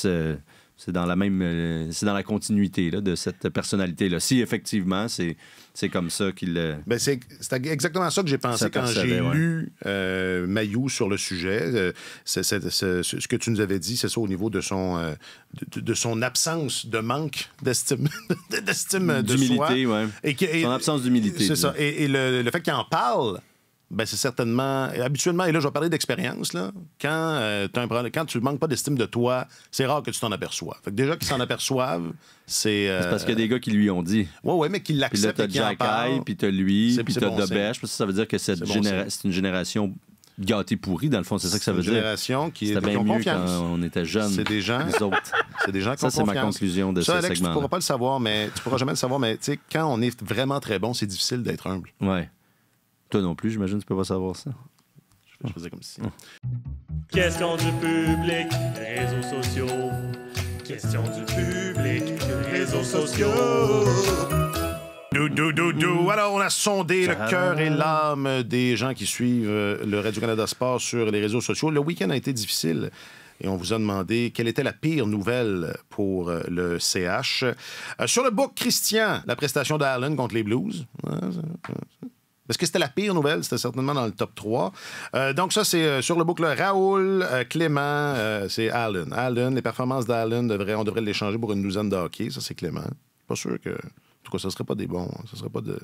c'est dans la continuité là, de cette personnalité-là. Si effectivement, c'est comme ça qu'il... Ben c'est exactement ça que j'ai pensé quand j'ai lu Mailloux sur le sujet. Ce que tu nous avais dit, c'est ça au niveau de son absence de manque d'estime de soi. D'humilité, oui. Son absence d'humilité. C'est ça. Et le fait qu'il en parle, ben c'est certainement... Habituellement, et là, je vais parler d'expérience, là, quand tu manques pas d'estime de toi, c'est rare que tu t'en aperçois. Fait que déjà qu'ils s'en aperçoivent, c'est parce qu'il y a des gars qui lui ont dit. Oui, mais qui l'acceptent et qui en parlent. Puis t'as lui, puis t'as bon Dobèche. Ça veut dire que c'est une génération gâtée pourrie, dans le fond. C'est ça que ça veut dire. C'est une génération qui ont mieux confiance. Quand on était jeunes. C'est des gens... Les autres. C'est des gens qui ont confiance. Ça, c'est ma conclusion de ce Alex, segment. Tu pourras pas le savoir, mais tu pourras jamais le savoir, mais tu sais, quand on est vraiment très bon, c'est difficile d'être humble. Ouais. Toi non plus, j'imagine que tu peux pas savoir ça. Je faisais comme si. Question du public, réseaux sociaux. Question du public, réseaux sociaux. Alors, on a sondé le cœur et l'âme des gens qui suivent le Radio-Canada Sport sur les réseaux sociaux. Le week-end a été difficile. Et on vous a demandé quelle était la pire nouvelle pour le CH. Sur le book, Christian, la prestation d'Allen contre les Blues. Est-ce que c'était la pire nouvelle? C'était certainement dans le top 3. Donc ça, c'est sur le book, là, Raoul, Clément, c'est Allen. Allen, les performances d'Allen, on devrait l'échanger pour une douzaine de hockey. Ça, c'est Clément. Pas sûr que... En tout cas, ça serait pas des bons. Ça serait pas de...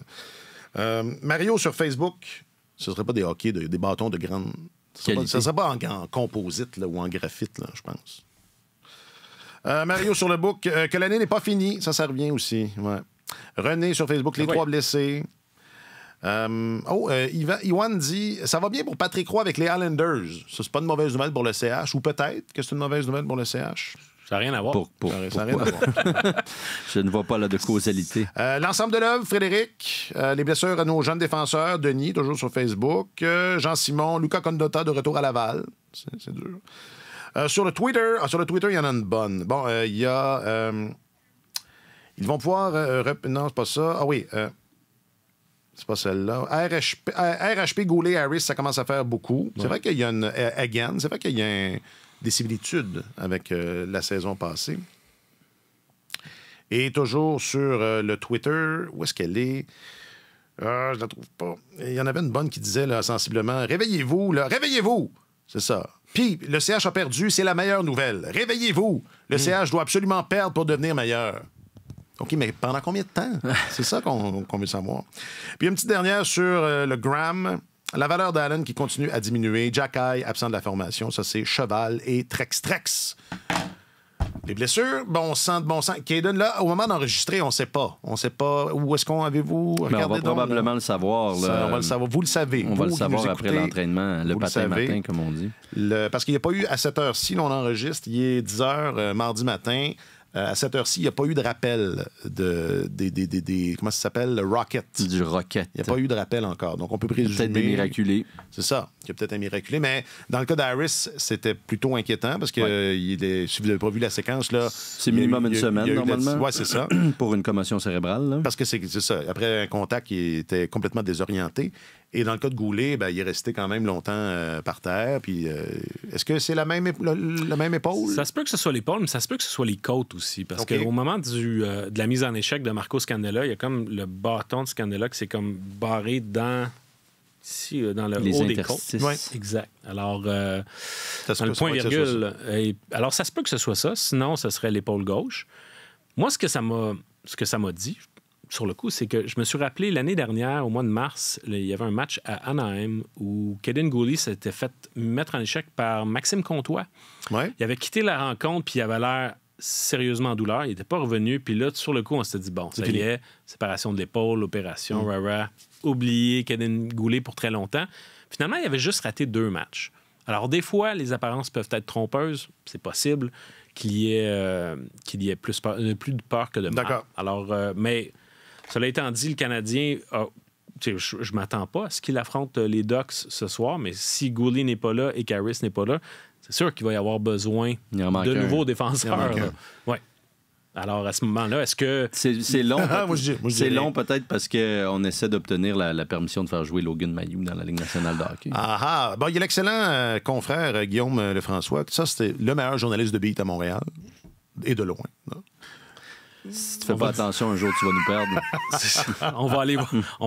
Mario, sur Facebook, ce serait pas des hockey, des bâtons de grande... Ça serait pas en composite là, ou en graphite, là, je pense. Mario sur le book, que l'année n'est pas finie, ça revient aussi. Ouais. René sur Facebook, les 3 blessés. Iwan dit ça va bien pour Patrick Roy avec les Islanders. Ça, c'est pas une mauvaise nouvelle pour le CH, ou peut-être que c'est une mauvaise nouvelle pour le CH. Ça n'a rien à voir. Ça n'a rien à voir. Je ne vois pas là de causalité. L'ensemble de l'œuvre, Frédéric. Les blessures à nos jeunes défenseurs. Denis, toujours sur Facebook. Jean-Simon. Lucas Condotta de retour à Laval. C'est dur. Sur le Twitter, il y en a une bonne. Bon, il y a... ils vont pouvoir... non, c'est pas ça. Ah oui, c'est pas celle-là. RHP Goulet Harris, ça commence à faire beaucoup. Ouais. C'est vrai qu'il y a une... c'est vrai qu'il y a des similitudes avec la saison passée. Et toujours sur le Twitter, où est-ce qu'elle est? Je la trouve pas. Il y en avait une bonne qui disait là, sensiblement, réveillez-vous, là, réveillez-vous! C'est ça. Puis, le CH a perdu, c'est la meilleure nouvelle. Réveillez-vous! Le CH doit absolument perdre pour devenir meilleur. OK, mais pendant combien de temps? C'est ça qu'on veut savoir. Puis, une petite dernière sur le Gram. La valeur d'Allen qui continue à diminuer. Jacky, absent de la formation. Ça, c'est Cheval et Trex. Les blessures, bon sang. Caden, là, au moment d'enregistrer, on ne sait pas. On ne sait pas où est-ce qu'on avez-vous regardé. On va probablement le savoir. Là. On va le savoir. Vous le savez. On va le savoir après l'entraînement, le matin, comme on dit. Parce qu'il n'y a pas eu, à cette heure-ci, là, on enregistre, il est 10 h mardi matin. À cette heure-ci, il n'y a pas eu de rappel des comment ça s'appelle? Le Rocket. Du Rocket. Il n'y a pas eu de rappel encore. Donc, on peut présumer... Peut-être des miraculés. C'est ça. Il y a peut-être un miraculé. Mais dans le cas d'Harris, c'était plutôt inquiétant parce que si vous n'avez pas vu la séquence, là... C'est minimum une semaine, normalement. Oui, c'est ça. Pour une commotion cérébrale. Là. Parce que c'est ça. Après un contact, il était complètement désorienté. Et dans le cas de Goulet, ben, il est resté quand même longtemps par terre. Puis, est-ce que c'est la même épaule? Ça se peut que ce soit l'épaule, mais ça se peut que ce soit les côtes aussi. Parce qu'au moment de la mise en échec de Marco Scandella, il y a comme le bâton de Scandella qui s'est comme barré dans le haut des côtes. Oui. Exact. Alors, dans le point-virgule. Alors, ça se peut que ce soit ça. Sinon, ce serait l'épaule gauche. Moi, ce que ça m'a dit... sur le coup, c'est que je me suis rappelé l'année dernière, au mois de mars, il y avait un match à Anaheim où Kaden Guhle s'était fait mettre en échec par Maxime Comtois. Ouais. Il avait quitté la rencontre, puis il avait l'air sérieusement en douleur. Il n'était pas revenu. Puis là, sur le coup, on s'était dit, bon, ça y est, séparation de l'épaule, opération, oublié Kaden Guhle pour très longtemps. Finalement, il avait juste raté 2 matchs. Alors, des fois, les apparences peuvent être trompeuses. C'est possible qu'il y ait plus de peur que de mal. D'accord. Alors, mais cela étant dit, le Canadien je m'attends pas à ce qu'il affronte les Ducks ce soir, mais si Goulet n'est pas là et qu'Harris n'est pas là, c'est sûr qu'il va y avoir besoin de nouveaux défenseurs. Oui. Alors, à ce moment-là, est-ce que... C'est long. C'est long peut-être parce qu'on essaie d'obtenir la permission de faire jouer Logan Mailloux dans la Ligue nationale de hockey. Bon, il y a l'excellent confrère Guillaume Lefrançois. Ça, c'était le meilleur journaliste de beat à Montréal. Et de loin. Là. Si tu fais pas attention, un jour, tu vas nous perdre. on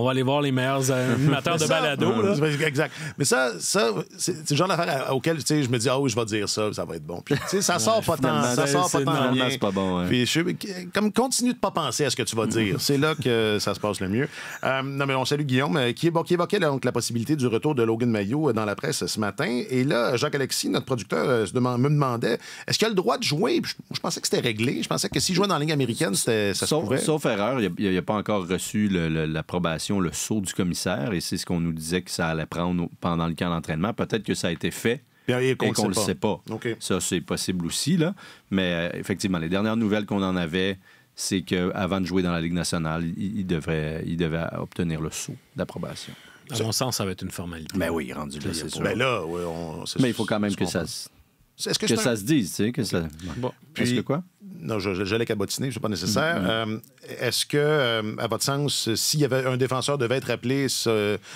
va aller voir les meilleurs animateurs de balado. Là. Exact. Mais ça c'est le genre d'affaire auquel je me dis, je vais dire ça, ça va être bon. Puis, ça sort pas tant. Ça sort pas tant bien. C'est pas bon. Ouais. Puis, comme continue de pas penser à ce que tu vas dire. C'est là que ça se passe le mieux. Non, mais on salue Guillaume, qui évoquait donc la possibilité du retour de Logan Maillout dans la presse ce matin. Et là, Jacques-Alexis, notre producteur, me demandait, est-ce qu'il a le droit de jouer? Je pensais que c'était réglé. Je pensais que s'il jouait dans la Ligue américaine, ça se pouvait. Sauf erreur, il n'a pas encore reçu l'approbation, le sceau du commissaire, et c'est ce qu'on nous disait que ça allait prendre pendant le camp d'entraînement. Peut-être que ça a été fait et qu'on ne le sait pas. Okay. Ça, c'est possible aussi, là. Mais effectivement, les dernières nouvelles qu'on en avait, c'est qu'avant de jouer dans la Ligue nationale, il devait obtenir le sceau d'approbation. À mon sens, ça va être une formalité. Mais oui, rendu là, c'est sûr. Mais là, mais il faut quand même que ça se dise, tu sais, que ça... Bon. Puis, est-ce que quoi? Non, j'allais cabotiner, c'est pas nécessaire. Est-ce que, à votre sens, s'il y avait un défenseur devait être appelé...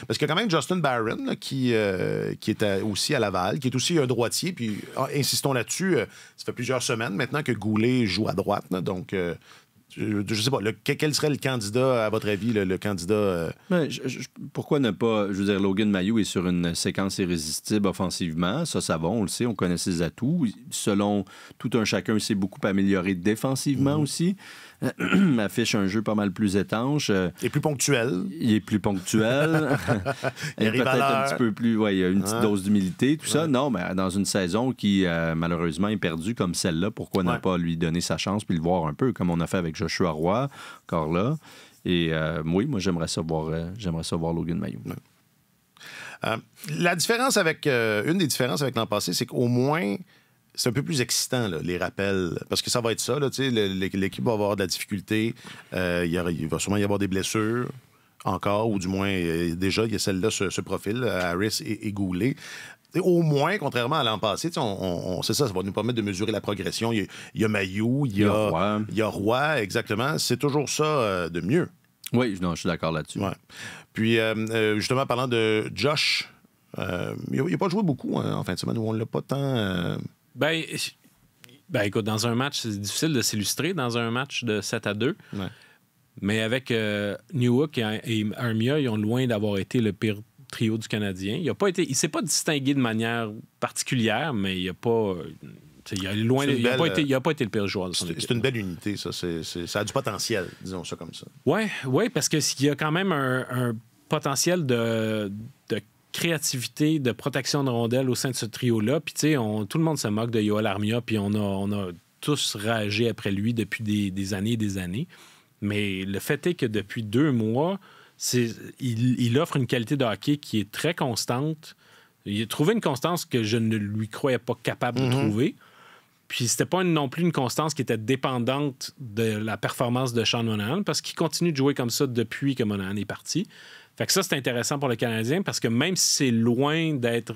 Parce qu'il y a quand même Justin Barron là, qui est aussi à Laval, qui est aussi un droitier, puis insistons là-dessus, ça fait plusieurs semaines maintenant que Goulet joue à droite, là, donc... je sais pas, quel serait le candidat, à votre avis, le candidat... pourquoi ne pas... Je veux dire, Logan Mailloux est sur une séquence irrésistible offensivement. Ça va, on le sait, on connaît ses atouts. Selon tout un chacun, il s'est beaucoup amélioré défensivement aussi. Affiche un jeu pas mal plus étanche. Il est plus ponctuel. Il est plus ponctuel. Il peut-être un petit peu plus... il y a une petite dose d'humilité, tout ça. Non, mais dans une saison qui, malheureusement, est perdue comme celle-là, pourquoi ne pas lui donner sa chance puis le voir un peu, comme on a fait avec Joshua Roy, encore là. Et oui, moi, j'aimerais ça voir Logan Mailloux. La différence une des différences avec l'an passé, c'est qu'au moins... C'est un peu plus excitant, là, les rappels. Parce que ça va être ça, là, l'équipe va avoir de la difficulté. Il va sûrement y avoir des blessures encore, ou du moins, déjà, il y a celle-là, ce profil, Harris et Goulet. Et au moins, contrairement à l'an passé, c'est ça va nous permettre de mesurer la progression. Il y a Mailloux, il y a Roy, exactement. C'est toujours ça de mieux. Oui, non, je suis d'accord là-dessus. Ouais. Puis, justement, parlant de Josh, il n'a pas joué beaucoup en fin de semaine, où on ne l'a pas tant... Ben, écoute, dans un match, c'est difficile de s'illustrer dans un match de 7-2. Ouais. Mais avec Newhook et Armia, ils ont loin d'avoir été le pire trio du Canadien. Il ne s'est pas distingué de manière particulière, mais il n'a pas... Il n'a pas été le pire joueur de son équipe. C'est une belle unité, ça. Ça a du potentiel, disons ça comme ça. Oui, parce qu'il y a quand même un potentiel de créativité, de protection de rondelles au sein de ce trio-là. Puis, tu sais, tout le monde se moque de Yoel Armia, puis on a tous ragé après lui depuis des années et des années. Mais le fait est que depuis 2 mois, il offre une qualité de hockey qui est très constante. Il a trouvé une constance que je ne lui croyais pas capable de trouver. Puis c'était pas non plus une constance qui était dépendante de la performance de Sean Monahan, parce qu'il continue de jouer comme ça depuis que Monahan est parti. Fait que ça, c'est intéressant pour le Canadien, parce que même si c'est loin d'être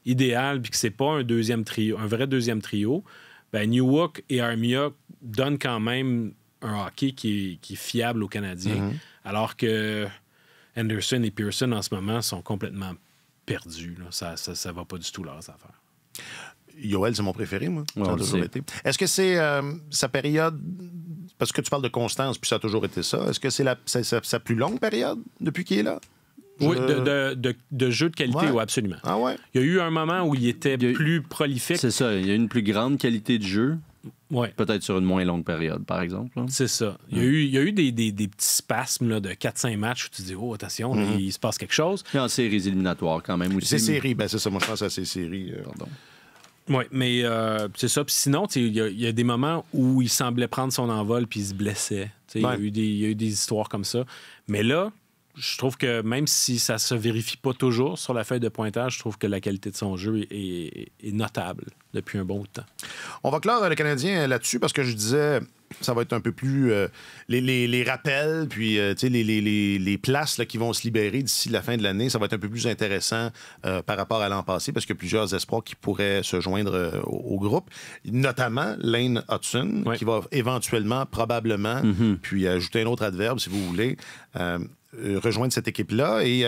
idéal puis que c'est pas un vrai deuxième trio, ben Newhook et Armia donnent quand même un hockey qui est fiable aux Canadiens, alors que Anderson et Pearson, en ce moment, sont complètement perdus. Là. Ça va pas du tout leurs affaires. Yoel, c'est mon préféré, moi. Ça a toujours été. Est-ce que c'est sa période... Parce que tu parles de constance, puis ça a toujours été ça. Est-ce que c'est sa plus longue période depuis qu'il est là? Oui, de jeu de qualité, oui, absolument. Ah ouais? Il y a eu un moment où il était plus prolifique. C'est ça, il y a une plus grande qualité de jeu. Ouais. Peut-être sur une moins longue période, par exemple. Là. C'est ça. Il y a eu des petits spasmes là, de 4-5 matchs où tu dis, oh, attention, là, il se passe quelque chose. Et en séries éliminatoires, quand même aussi. C'est séries, c'est ça. Moi, je pense à ces séries. Pardon. Oui, mais c'est ça. Puis sinon, il y a des moments où il semblait prendre son envol puis il se blessait. Il y a eu des histoires comme ça. Mais là, je trouve que même si ça se vérifie pas toujours sur la feuille de pointage, je trouve que la qualité de son jeu est notable depuis un bon bout de temps. On va clore le Canadien là-dessus parce que je disais, ça va être un peu plus les rappels, puis les places là, qui vont se libérer d'ici la fin de l'année. Ça va être un peu plus intéressant par rapport à l'an passé parce qu'il y a plusieurs espoirs qui pourraient se joindre au groupe, notamment Lane Hudson, qui va éventuellement, probablement, puis ajouter un autre adverbe si vous voulez, rejoindre cette équipe-là. Et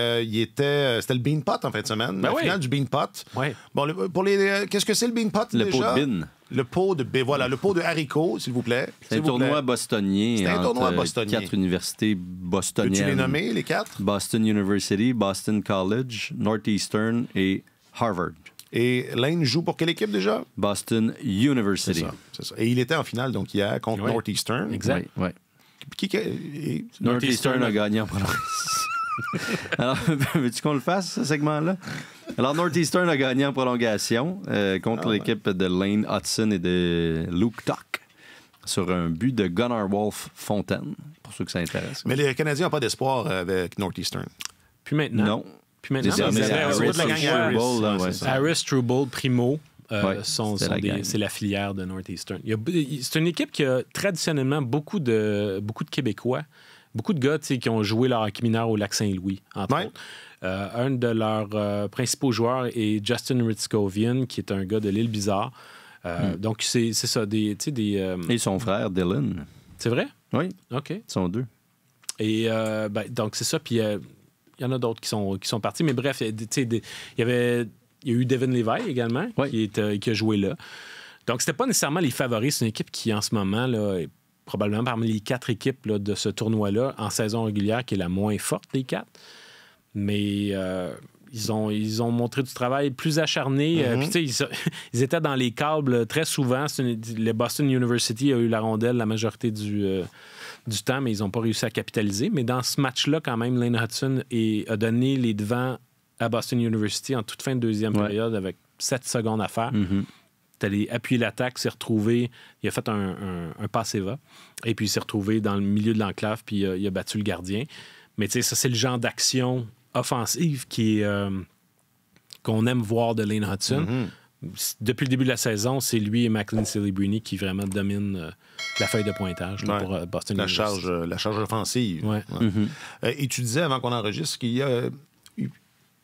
c'était le Bean Pot en fin de semaine, la finale du Bean Pot. Ouais. Bon, qu'est-ce que c'est le Bean Pot Le déjà? pot de bean. Le pot de voilà, le pot de haricots, s'il vous plaît. C'est un tournoi bostonien. C'est un tournoi entre bostonien. 4 universités bostoniennes. Peux-tu les nommer, les 4? Boston University, Boston College, Northeastern et Harvard. Et Lane joue pour quelle équipe déjà? Boston University. C'est ça. Et il était en finale, donc hier, contre Northeastern. Exact. Oui. Northeastern a gagné en prolongation. Alors, veux-tu qu'on le fasse, ce segment-là? Alors, Northeastern a gagné en prolongation contre l'équipe de Lane Hudson et de Luke Tuck sur un but de Gunnar Wolf Fontaine, pour ceux que ça intéresse. Mais les Canadiens n'ont pas d'espoir avec Northeastern. Puis maintenant. Non. Puis maintenant, Harris, Struble, Primo. C'est la filière de Northeastern. C'est une équipe qui a traditionnellement beaucoup de Québécois, beaucoup de gars qui ont joué leur hockey mineur au Lac-Saint-Louis, entre autres. Un de leurs principaux joueurs est Justin Ritzkovian, qui est un gars de l'île Bizarre. Donc, c'est ça. Et son frère, Dylan. C'est vrai? Oui. OK. Ils sont deux. Et donc, c'est ça. Puis, il y en a d'autres qui sont partis. Mais bref, il y a eu Devin Levi également, qui a joué là. Donc, c'était pas nécessairement les favoris. C'est une équipe qui, en ce moment, là, est probablement parmi les 4 équipes là, de ce tournoi-là, en saison régulière, qui est la moins forte des 4. Mais ils ont montré du travail plus acharné. Puis, ils étaient dans les câbles très souvent. Le Boston University a eu la rondelle la majorité du temps, mais ils n'ont pas réussi à capitaliser. Mais dans ce match-là, quand même, Lane Hudson a donné les devants à Boston University en toute fin de deuxième période avec 7 secondes à faire. Il est allé appuyer l'attaque, s'est retrouvé, il a fait un passe-va, et puis il s'est retrouvé dans le milieu de l'enclave, puis il a battu le gardien. Mais tu sais, ça, c'est le genre d'action offensive qu'on aime voir de Lane Hudson. Depuis le début de la saison, c'est lui et Macklin Celebrini qui vraiment dominent la feuille de pointage là, pour Boston University. La charge offensive. Et tu disais, avant qu'on enregistre, qu'il y a...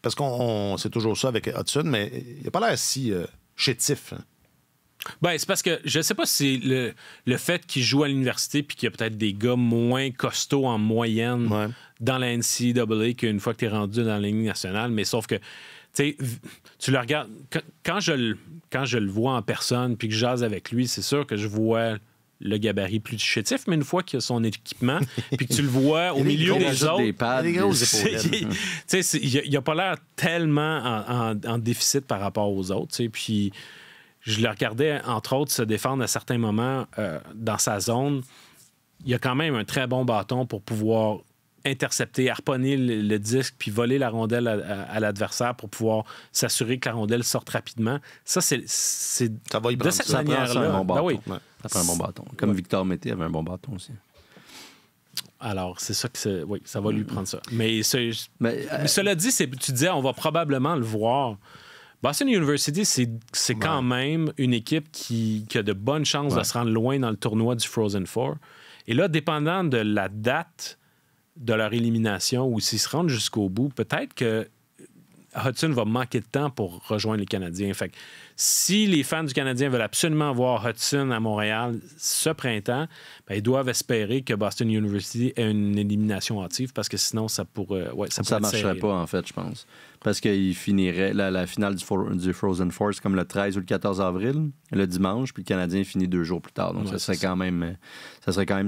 Parce qu'on c'est toujours ça avec Hudson, mais il n'a pas l'air si chétif. Hein? Ben, c'est parce que je ne sais pas si c'est le fait qu'il joue à l'université puis qu'il y a peut-être des gars moins costauds en moyenne dans la NCAA qu'une fois que tu es rendu dans la Ligue nationale, mais sauf que tu le regardes... Quand je le vois en personne puis que je jase avec lui, c'est sûr que je vois le gabarit plus chétif, mais une fois qu'il a son équipement puis que tu le vois au milieu des autres... Il n'a pas l'air tellement en déficit par rapport aux autres. Puis... Je le regardais, entre autres, se défendre à certains moments dans sa zone. Il a quand même un très bon bâton pour pouvoir intercepter, harponner le disque, puis voler la rondelle à l'adversaire pour pouvoir s'assurer que la rondelle sorte rapidement. Ça, c'est ça va y de cette manière-là. Un bon bâton. Ben oui. Ça prend un bon bâton. Comme Victor Mété avait un bon bâton aussi. Alors, c'est ça que ça va lui prendre ça. Mais cela dit, tu disais, on va probablement le voir. Boston University, c'est quand même une équipe qui a de bonnes chances de se rendre loin dans le tournoi du Frozen Four. Et là, dépendant de la date de leur élimination ou s'ils se rendent jusqu'au bout, peut-être que Hudson va manquer de temps pour rejoindre les Canadiens. Fait que si les fans du Canadien veulent absolument voir Hudson à Montréal ce printemps, ben, ils doivent espérer que Boston University ait une élimination hâtive parce que sinon, ça pourrait... ça ne marcherait pas, en fait, je pense. Parce qu'il finirait la finale du Frozen Four, c'est comme le 13 ou le 14 avril, le dimanche, puis le Canadien finit 2 jours plus tard. Donc, ça serait quand même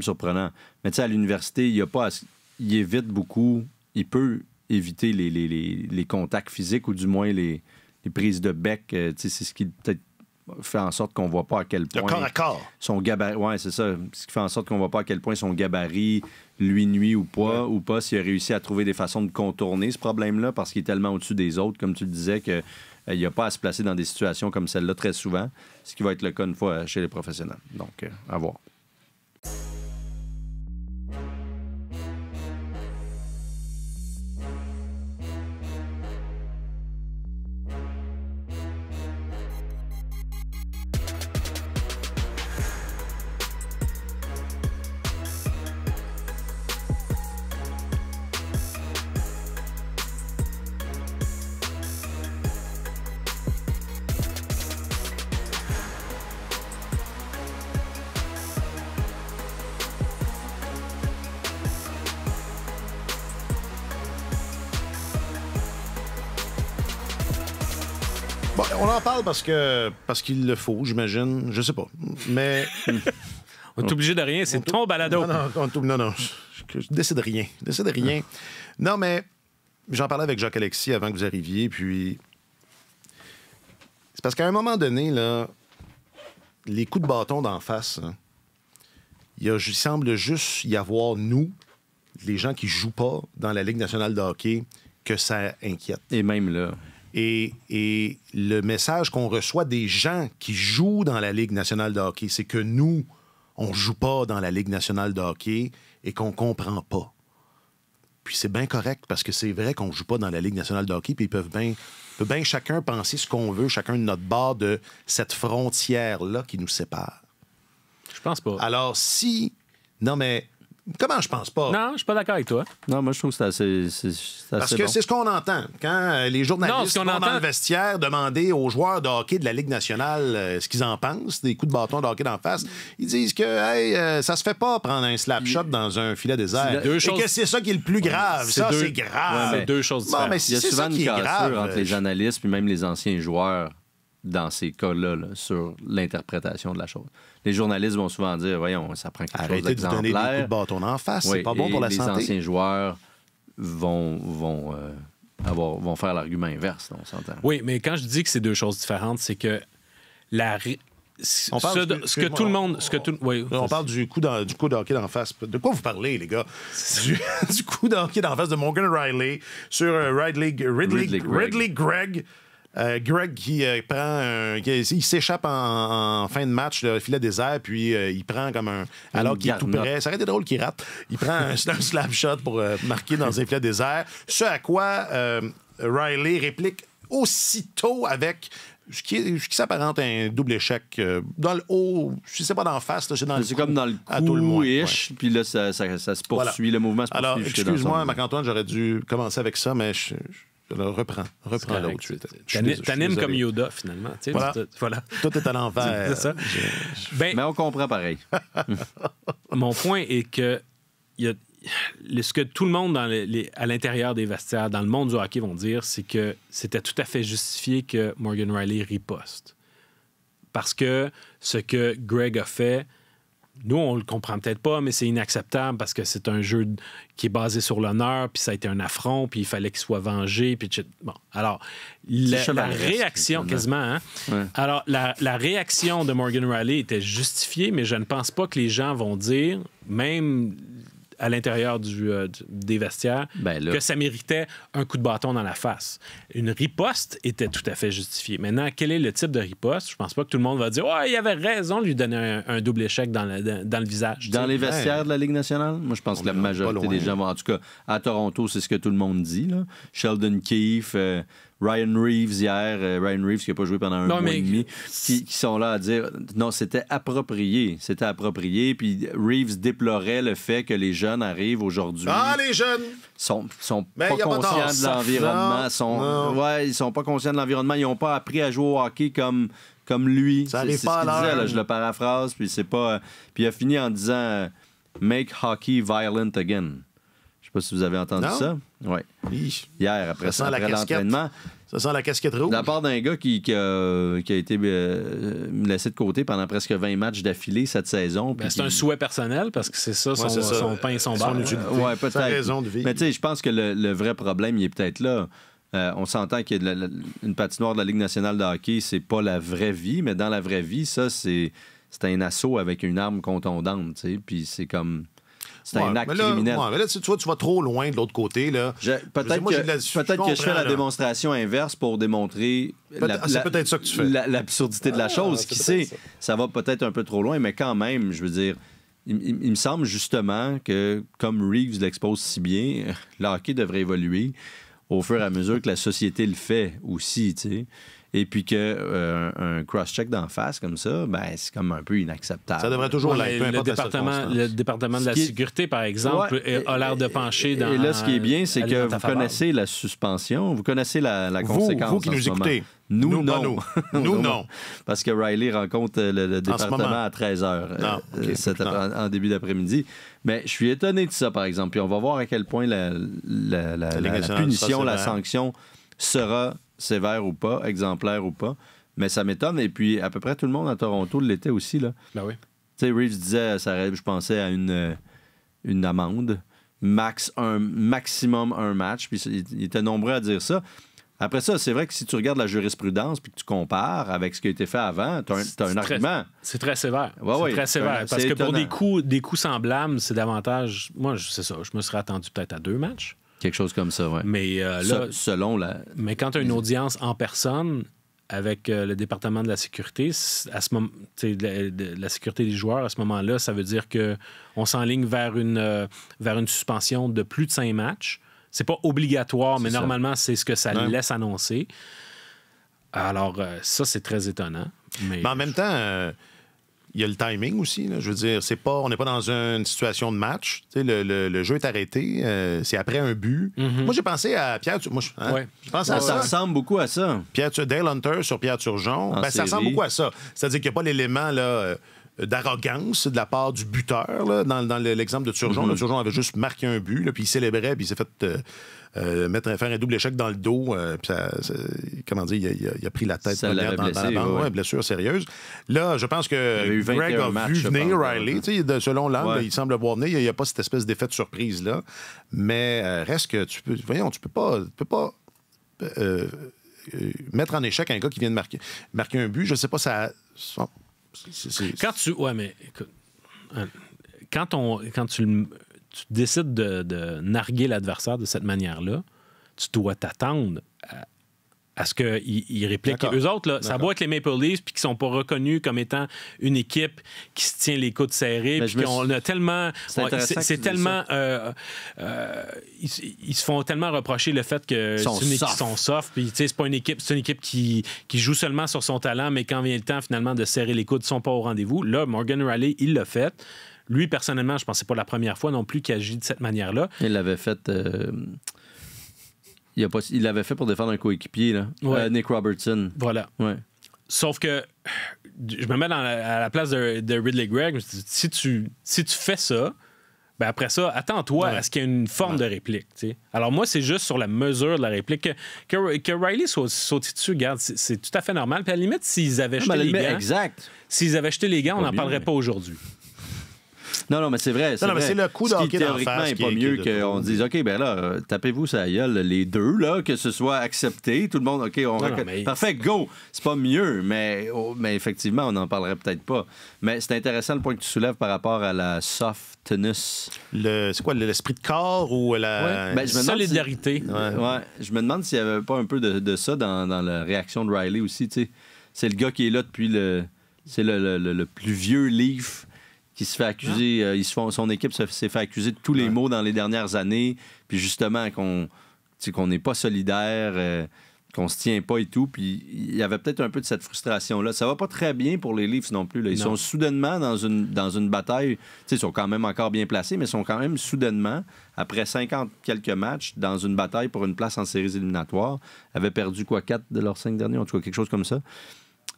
surprenant. Mais tu sais, à l'université, il évite beaucoup... Il peut éviter les contacts physiques ou du moins les prises de bec. C'est ce qui peut-être fait en sorte qu'on ne voit pas à quel point... Le corps à corps. Son gabarit... Oui, c'est ça. Ce qui fait en sorte qu'on ne voit pas à quel point son gabarit lui nuit ou pas, s'il a réussi à trouver des façons de contourner ce problème-là parce qu'il est tellement au-dessus des autres, comme tu le disais, qu'il n'a pas à se placer dans des situations comme celle-là très souvent, ce qui va être le cas une fois chez les professionnels. Donc, à voir. Bon, on en parle parce qu'il le faut, j'imagine. Je sais pas. Mais... On est obligé de rien, c'est ton balado. Non. Je décide rien. Non, mais j'en parlais avec Jacques-Alexis avant que vous arriviez, puis... C'est parce qu'à un moment donné, là, les coups de bâton d'en face, hein, il semble juste y avoir, nous, les gens qui jouent pas dans la Ligue nationale de hockey, que ça inquiète. Et même là... Et le message qu'on reçoit des gens qui jouent dans la Ligue nationale de hockey, c'est que nous, on joue pas dans la Ligue nationale de hockey et qu'on comprend pas. Puis c'est bien correct, parce que c'est vrai qu'on joue pas dans la Ligue nationale de hockey, puis peut bien chacun penser ce qu'on veut, chacun de notre bord de cette frontière-là qui nous sépare. Je pense pas. Alors si... Non, mais... Comment je pense pas? Non, je suis pas d'accord avec toi. Non, moi, je trouve que c'est assez Parce que bon. c'est ce qu'on entend. Quand les journalistes vont dans le vestiaire demander aux joueurs de hockey de la Ligue nationale ce qu'ils en pensent, des coups de bâton de hockey d'en face, ils disent que ça se fait pas prendre un slap shot dans un filet désert. Et que c'est ça qui est le plus grave. C'est grave. C'est deux choses différentes. Bon, mais Il y a souvent une cassure entre les analystes puis même les anciens joueurs dans ces cas-là, là, sur l'interprétation de la chose. Les journalistes vont souvent dire, voyons, ça prend quelque chose d'exemplaire. Arrêtez de donner des coups de bâton en face, c'est pas bon pour la santé. Les anciens joueurs vont faire l'argument inverse, on s'entend. Oui, mais quand je dis que c'est deux choses différentes, c'est que on parle on parle du coup de hockey d'en face. De quoi vous parlez, les gars? Du coup de hockey d'en face de Morgan Riley sur Ridley Gregg. Greg qui il s'échappe en fin de match, le filet désert, puis il prend comme un... Alors qu'il est tout près. Ça aurait été drôle qu'il rate. Il prend un slap shot pour marquer dans un filet désert. Ce à quoi Riley réplique aussitôt avec... Ce qui s'apparente à un double échec dans le haut, je sais pas d'en face, là, c'est dans le c'est comme dans le cou-ish, puis là, ça se poursuit, le mouvement se poursuit. Alors, excuse-moi, Marc-Antoine, j'aurais dû commencer avec ça, mais je reprends l'autre. T'animes comme Yoda, finalement. Voilà. Tout est à l'envers. C'est ça. Mais on comprend pareil. Mon point est que ce que tout le monde à l'intérieur des vestiaires, dans le monde du hockey, vont dire, c'est que c'était tout à fait justifié que Morgan Riley riposte. Parce que ce que Greg a fait, nous, on le comprend peut-être pas, mais c'est inacceptable parce que c'est un jeu qui est basé sur l'honneur, puis ça a été un affront, puis il fallait qu'il soit vengé, puis bon. Alors, la réaction, quasiment, hein? Ouais. Alors, la réaction de Morgan Riley était justifiée, mais je ne pense pas que les gens vont dire, même à l'intérieur des vestiaires, que ça méritait un coup de bâton dans la face. Une riposte était tout à fait justifiée. Maintenant, quel est le type de riposte? Je pense pas que tout le monde va dire « Ouais, il avait raison de lui donner un double échec dans le visage. » Dans les vestiaires de la Ligue nationale? Moi, je pense que la majorité des gens vont... En tout cas, à Toronto, c'est ce que tout le monde dit, là. Sheldon Keefe... Ryan Reeves hier, Ryan Reeves qui n'a pas joué pendant un mois et demi, qui sont là à dire non, c'était approprié, puis Reeves déplorait le fait que les jeunes arrivent aujourd'hui. Ah, les jeunes! sont pas conscients de l'environnement, ils sont pas conscients de l'environnement, ils n'ont pas appris à jouer au hockey comme lui. Ça arrive c'est pas ce qu'il à disait, là, je le paraphrase, puis c'est pas... puis il a fini en disant make hockey violent again. Je sais pas si vous avez entendu ça. Oui. Hier, après l'entraînement. Ça sent la casquette rouge. De la part d'un gars qui a été laissé de côté pendant presque 20 matchs d'affilée cette saison. C'est un souhait personnel parce que c'est ça, son pain et son beurre. Oui, peut-être. Raison de vivre. Mais tu sais, je pense que le vrai problème, il est peut-être là. On s'entend qu'il y a une patinoire de la Ligue nationale de hockey, c'est pas la vraie vie, mais dans la vraie vie, ça, c'est un assaut avec une arme contondante, tu sais, puis c'est comme... C'est un acte criminel. Mais là, tu vas trop loin de l'autre côté. Peut-être que je fais la démonstration inverse pour démontrer c'est peut-être ça que tu fais. L'absurdité de la chose. Qui sait, ça va peut-être un peu trop loin, mais quand même, je veux dire, il me semble justement que, comme Reeves l'expose si bien, le hockey devrait évoluer au fur et à mesure que la société le fait aussi, tu sais. Et puis un cross-check d'en face comme ça, c'est comme un peu inacceptable. Ça devrait toujours l'être, peu importe le département de la sécurité, par exemple, a l'air de pencher dans... Et là, ce qui est bien, c'est que vous connaissez la suspension, vous connaissez la conséquence. Vous qui nous écoutez. Nous, non. Parce que Riley rencontre le département à 13h en début d'après-midi. Mais je suis étonné de ça, par exemple. Puis on va voir à quel point la punition, la sanction sera sévère ou pas, exemplaire ou pas. Mais ça m'étonne. Et puis, à peu près tout le monde à Toronto l'était aussi. Là. Ben oui. Tu sais, Reeves disait, je pensais à une amende. Maximum un match. Puis il était nombreux à dire ça. Après ça, c'est vrai que si tu regardes la jurisprudence puis que tu compares avec ce qui a été fait avant, tu as un argument. C'est très sévère. Ouais, c'est très sévère. Parce que étonnant. pour des coups semblables, c'est davantage... Moi, c'est ça. Je me serais attendu peut-être à 2 matchs. Quelque chose comme ça, oui. Mais là... Selon la... Mais quand tu as une audience en personne avec le département de la sécurité, à ce moment, la sécurité des joueurs, à ce moment-là, ça veut dire qu'on s'enligne vers une suspension de plus de 5 matchs. C'est pas obligatoire, mais normalement, c'est ce que ça laisse annoncer. Alors, ça, c'est très étonnant. Mais en même temps, il y a le timing aussi. Là. Je veux dire, on n'est pas dans une situation de match. Le jeu est arrêté. C'est après un but. Mm-hmm. Moi, j'ai pensé à Pierre... Je pense à ça ressemble beaucoup à ça. Dale Hunter sur Pierre Turgeon. Ça ressemble beaucoup à ça. C'est-à-dire qu'il n'y a pas l'élément... là. D'arrogance de la part du buteur, là, dans l'exemple de Turgeon. Mm-hmm. Turgeon avait juste marqué un but, là, puis il célébrait, puis il s'est fait faire un double échec dans le dos. Puis comment dire, il a pris la tête dans la bande. Ouais, blessure sérieuse. Là, je pense que Greg a vu venir Riley. Selon l'angle, il semble voir venir. Il n'y a pas cette espèce d'effet de surprise-là. Mais reste que tu peux pas mettre en échec un gars qui vient de marquer un but. Je sais pas, ça... Quand tu... Ouais, mais écoute, quand tu décides de narguer l'adversaire de cette manière-là, tu dois t'attendre à ce qu'ils répliquent. Eux autres, là, ça doit être les Maple Leafs puis qui sont pas reconnus comme étant une équipe qui se tient les coudes serrés puis qu'on a tellement... C'est tellement... ils se font tellement reprocher le fait que c'est une équipe qui sont soft. Puis, c'est pas une équipe... C'est une équipe qui joue seulement sur son talent, mais quand vient le temps, finalement, de serrer les coudes, ils sont pas au rendez-vous. Là, Morgan Riley, il l'a fait. Lui, personnellement, je pense que c'est pas la première fois non plus qu'il agit de cette manière-là. Il l'avait fait... Il l'avait fait pour défendre un coéquipier, là. Ouais. Nick Robertson. Voilà. Ouais. Sauf que je me mets à la place de Ridley Gregg. Si tu fais ça, ben après ça, attends-toi à ce qu'il y ait une forme de réplique. T'sais. Alors moi, c'est juste sur la mesure de la réplique. Que Riley saute dessus, regarde, c'est tout à fait normal. Puis à la limite, s'ils avaient jeté les gants... Exact. S'ils avaient jeté les gants, on n'en parlerait pas aujourd'hui. Non, mais c'est vrai. Mais c'est le coup de hockey d'en face qui est pas mieux qu'on dise, OK, ben là, tapez-vous ça gueule, les deux, là, que ce soit accepté. Tout le monde, OK, parfait, go. C'est pas mieux, mais effectivement, on n'en parlerait peut-être pas. Mais c'est intéressant le point que tu soulèves par rapport à la softness. C'est quoi, l'esprit de corps ou la solidarité? Je me demande s'il n'y avait pas un peu de ça dans la réaction de Riley aussi. T'sais. C'est le gars qui est là depuis le plus vieux Leaf qui se fait accuser, son équipe s'est fait accuser de tous les maux dans les dernières années, puis justement qu'on n'est pas solidaire, qu'on se tient pas et tout, puis il y avait peut-être un peu de cette frustration-là. Ça va pas très bien pour les Leafs non plus. Là. Ils sont soudainement dans une bataille, ils sont quand même encore bien placés, mais ils sont quand même soudainement, après 50 quelques matchs, dans une bataille pour une place en séries éliminatoires, avaient perdu 4 de leurs 5 derniers, en tout cas quelque chose comme ça.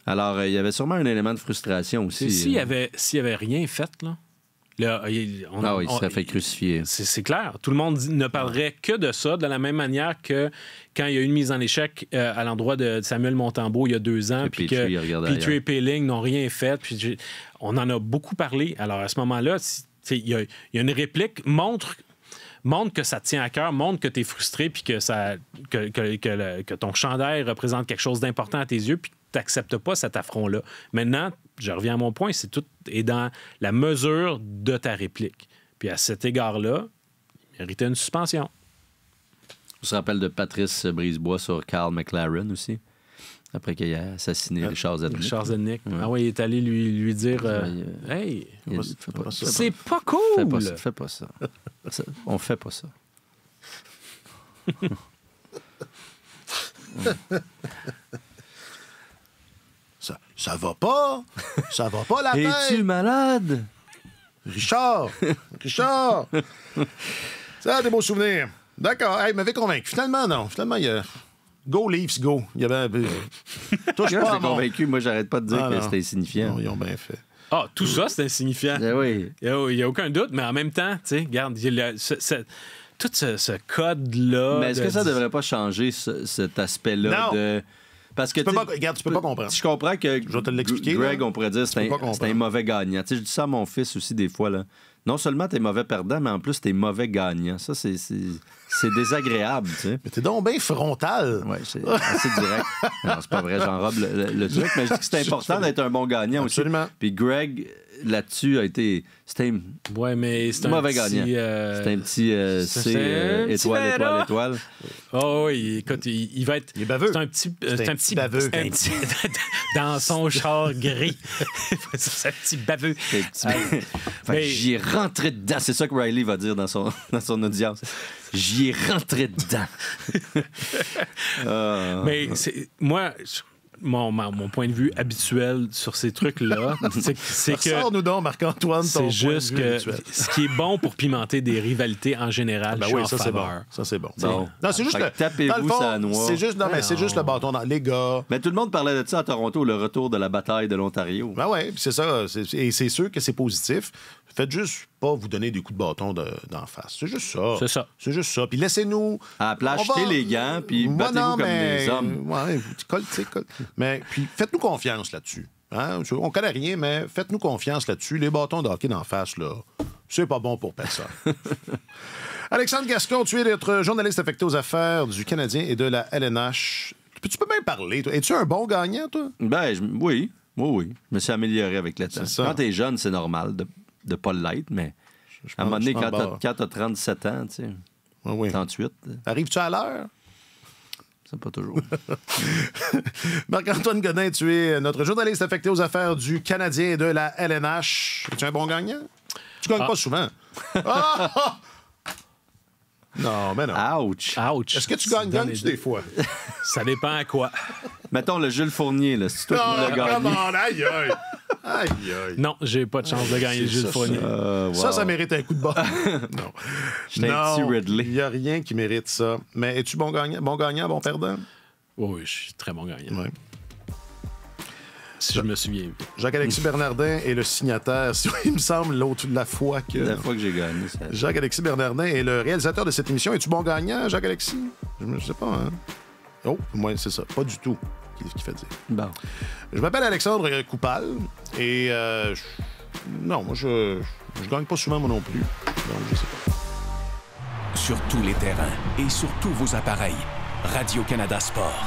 Alors, il y avait sûrement un élément de frustration aussi. S'il y avait rien fait, là, il serait fait crucifier. C'est clair. Tout le monde ne parlerait que de ça, de la même manière que quand il y a eu une mise en échec à l'endroit de Samuel Montembeault il y a 2 ans, puis que Petrie et Peeling n'ont rien fait. Puis on en a beaucoup parlé. Alors, à ce moment-là, il y a une réplique, montre que ça te tient à cœur, montre que tu es frustré, puis que ton chandail représente quelque chose d'important à tes yeux, puis tu n'acceptes pas cet affront-là. Maintenant, je reviens à mon point, c'est tout est dans la mesure de ta réplique. Puis à cet égard-là, il méritait une suspension. On se rappelle de Patrice Brisebois sur Carl McLaren aussi, après qu'il ait assassiné Richard Zednick. Richard Zednick. Ouais. Ah oui, il est allé lui dire hey, c'est pas cool! Fais pas ça. On fait pas ça. Ça va pas! Ça va pas, la tête! Es-tu malade? Richard! Ça a des beaux souvenirs. D'accord, il m'avait convaincu. Finalement, non. Finalement, il y a... Go Leafs, go! Il y avait... Touche pas à mon... convaincu. Moi, j'arrête pas de dire que c'était insignifiant. Non, ils ont bien fait. Ah, tout ça, c'est insignifiant. Oui. Il n'y a aucun doute, mais en même temps, tu sais, regarde, tout ce code-là. Mais est-ce que ça devrait pas changer cet aspect-là Non. de... Parce que Regarde, tu peux pas comprendre. Je comprends que Je vais te l'expliquer, Greg, là. on pourrait dire c'est un mauvais gagnant. Tu sais, je dis ça à mon fils aussi des fois. Là. Non seulement t'es mauvais perdant, mais en plus t'es mauvais gagnant. Ça, c'est désagréable. Tu sais. Mais t'es donc bien frontal. Oui, c'est assez direct. Non, c'est pas vrai, j'enrobe le truc, mais je dis que c'est important d'être un bon gagnant Absolument. aussi. Puis Greg, là-dessus, a été... C'était Ouais, mais c'est un mauvais petit, gagnant. C'était un petit c'est un petit verre. étoile. Oh oui, écoute, il va être... Il est baveux. C'est un petit baveux. c'est un petit- dans son char gris. C'est un petit baveux. Fait que j'y ai rentré dedans. C'est ça que Riley va dire dans son audience. J'y ai rentré dedans. Mais moi... Mon point de vue habituel sur ces trucs-là, c'est que... Sors-nous donc, Marc-Antoine, ton C'est point juste de vue que habituel. ce qui est bon pour pimenter des rivalités en général, Ben je suis oui, en ça c'est bon. faveur. Ça c'est bon. Bon. Non, c'est juste Fait que tapez-vous dans le fond, sa noix. c'est juste, non, mais c'est juste le bâton dans les gars. Mais tout le monde parlait de ça à Toronto, le retour de la bataille de l'Ontario. Ben ouais, puis c'est ça. Et c'est sûr que c'est positif. Faites juste pas vous donner des coups de bâton d'en face. C'est juste ça. C'est ça. C'est juste ça. Puis laissez-nous. À la place, On va- jetez les gants, puis Ouais, battez-vous non, comme mais- des hommes. Ouais, colle. Mais puis faites-nous confiance là-dessus. Hein? On connaît rien, mais faites-nous confiance là-dessus. Les bâtons de hockey d'en face, là, c'est pas bon pour personne. Alexandre Gascon, tu es notre journaliste affecté aux affaires du Canadien et de la LNH. Tu peux même parler, toi. Es-tu un bon gagnant, toi? Ben, oui. Je me suis amélioré avec le temps. C'est ça. Quand t'es jeune, c'est normal de ne pas l'être, mais à un moment donné, quand t'as 37 ans, tu sais, Oui. 38, Arrives-tu à l'heure? c'est pas toujours. Marc-Antoine Godin, tu es notre journaliste affecté aux affaires du Canadien et de la LNH. Es-tu un bon gagnant? Tu gagnes pas souvent. Ah! Non, mais non. Ouch! Ouch! Est-ce que tu gagnes-tu des fois? Ça dépend à quoi. Mettons le Jules Fournier, là, c'est toi qui l'as come gagné. on, aïe, aïe. Aïe, aïe. Non, j'ai pas de chance de gagner Jules Fournier. Wow. Ça mérite un coup de bas. Non. J'étais un petit Ridley. Il n'y a rien qui mérite ça. Mais es-tu bon gagnant, bon perdant? Oui, je suis très bon gagnant. Oui. Si je me souviens bien. Jacques-Alexis Bernardin est le signataire, il me semble, la fois que... La fois que j'ai gagné, ça. Jacques-Alexis Bernardin est le réalisateur de cette émission. Es-tu bon gagnant, Jacques-Alexis? Je sais pas, hein? Oh, moi, c'est ça. Pas du tout qui fait dire. Bon. Je m'appelle Alexandre Coupal et non, moi, je gagne pas souvent, moi non plus. Donc, je sais pas. Sur tous les terrains et sur tous vos appareils, Radio-Canada Sport.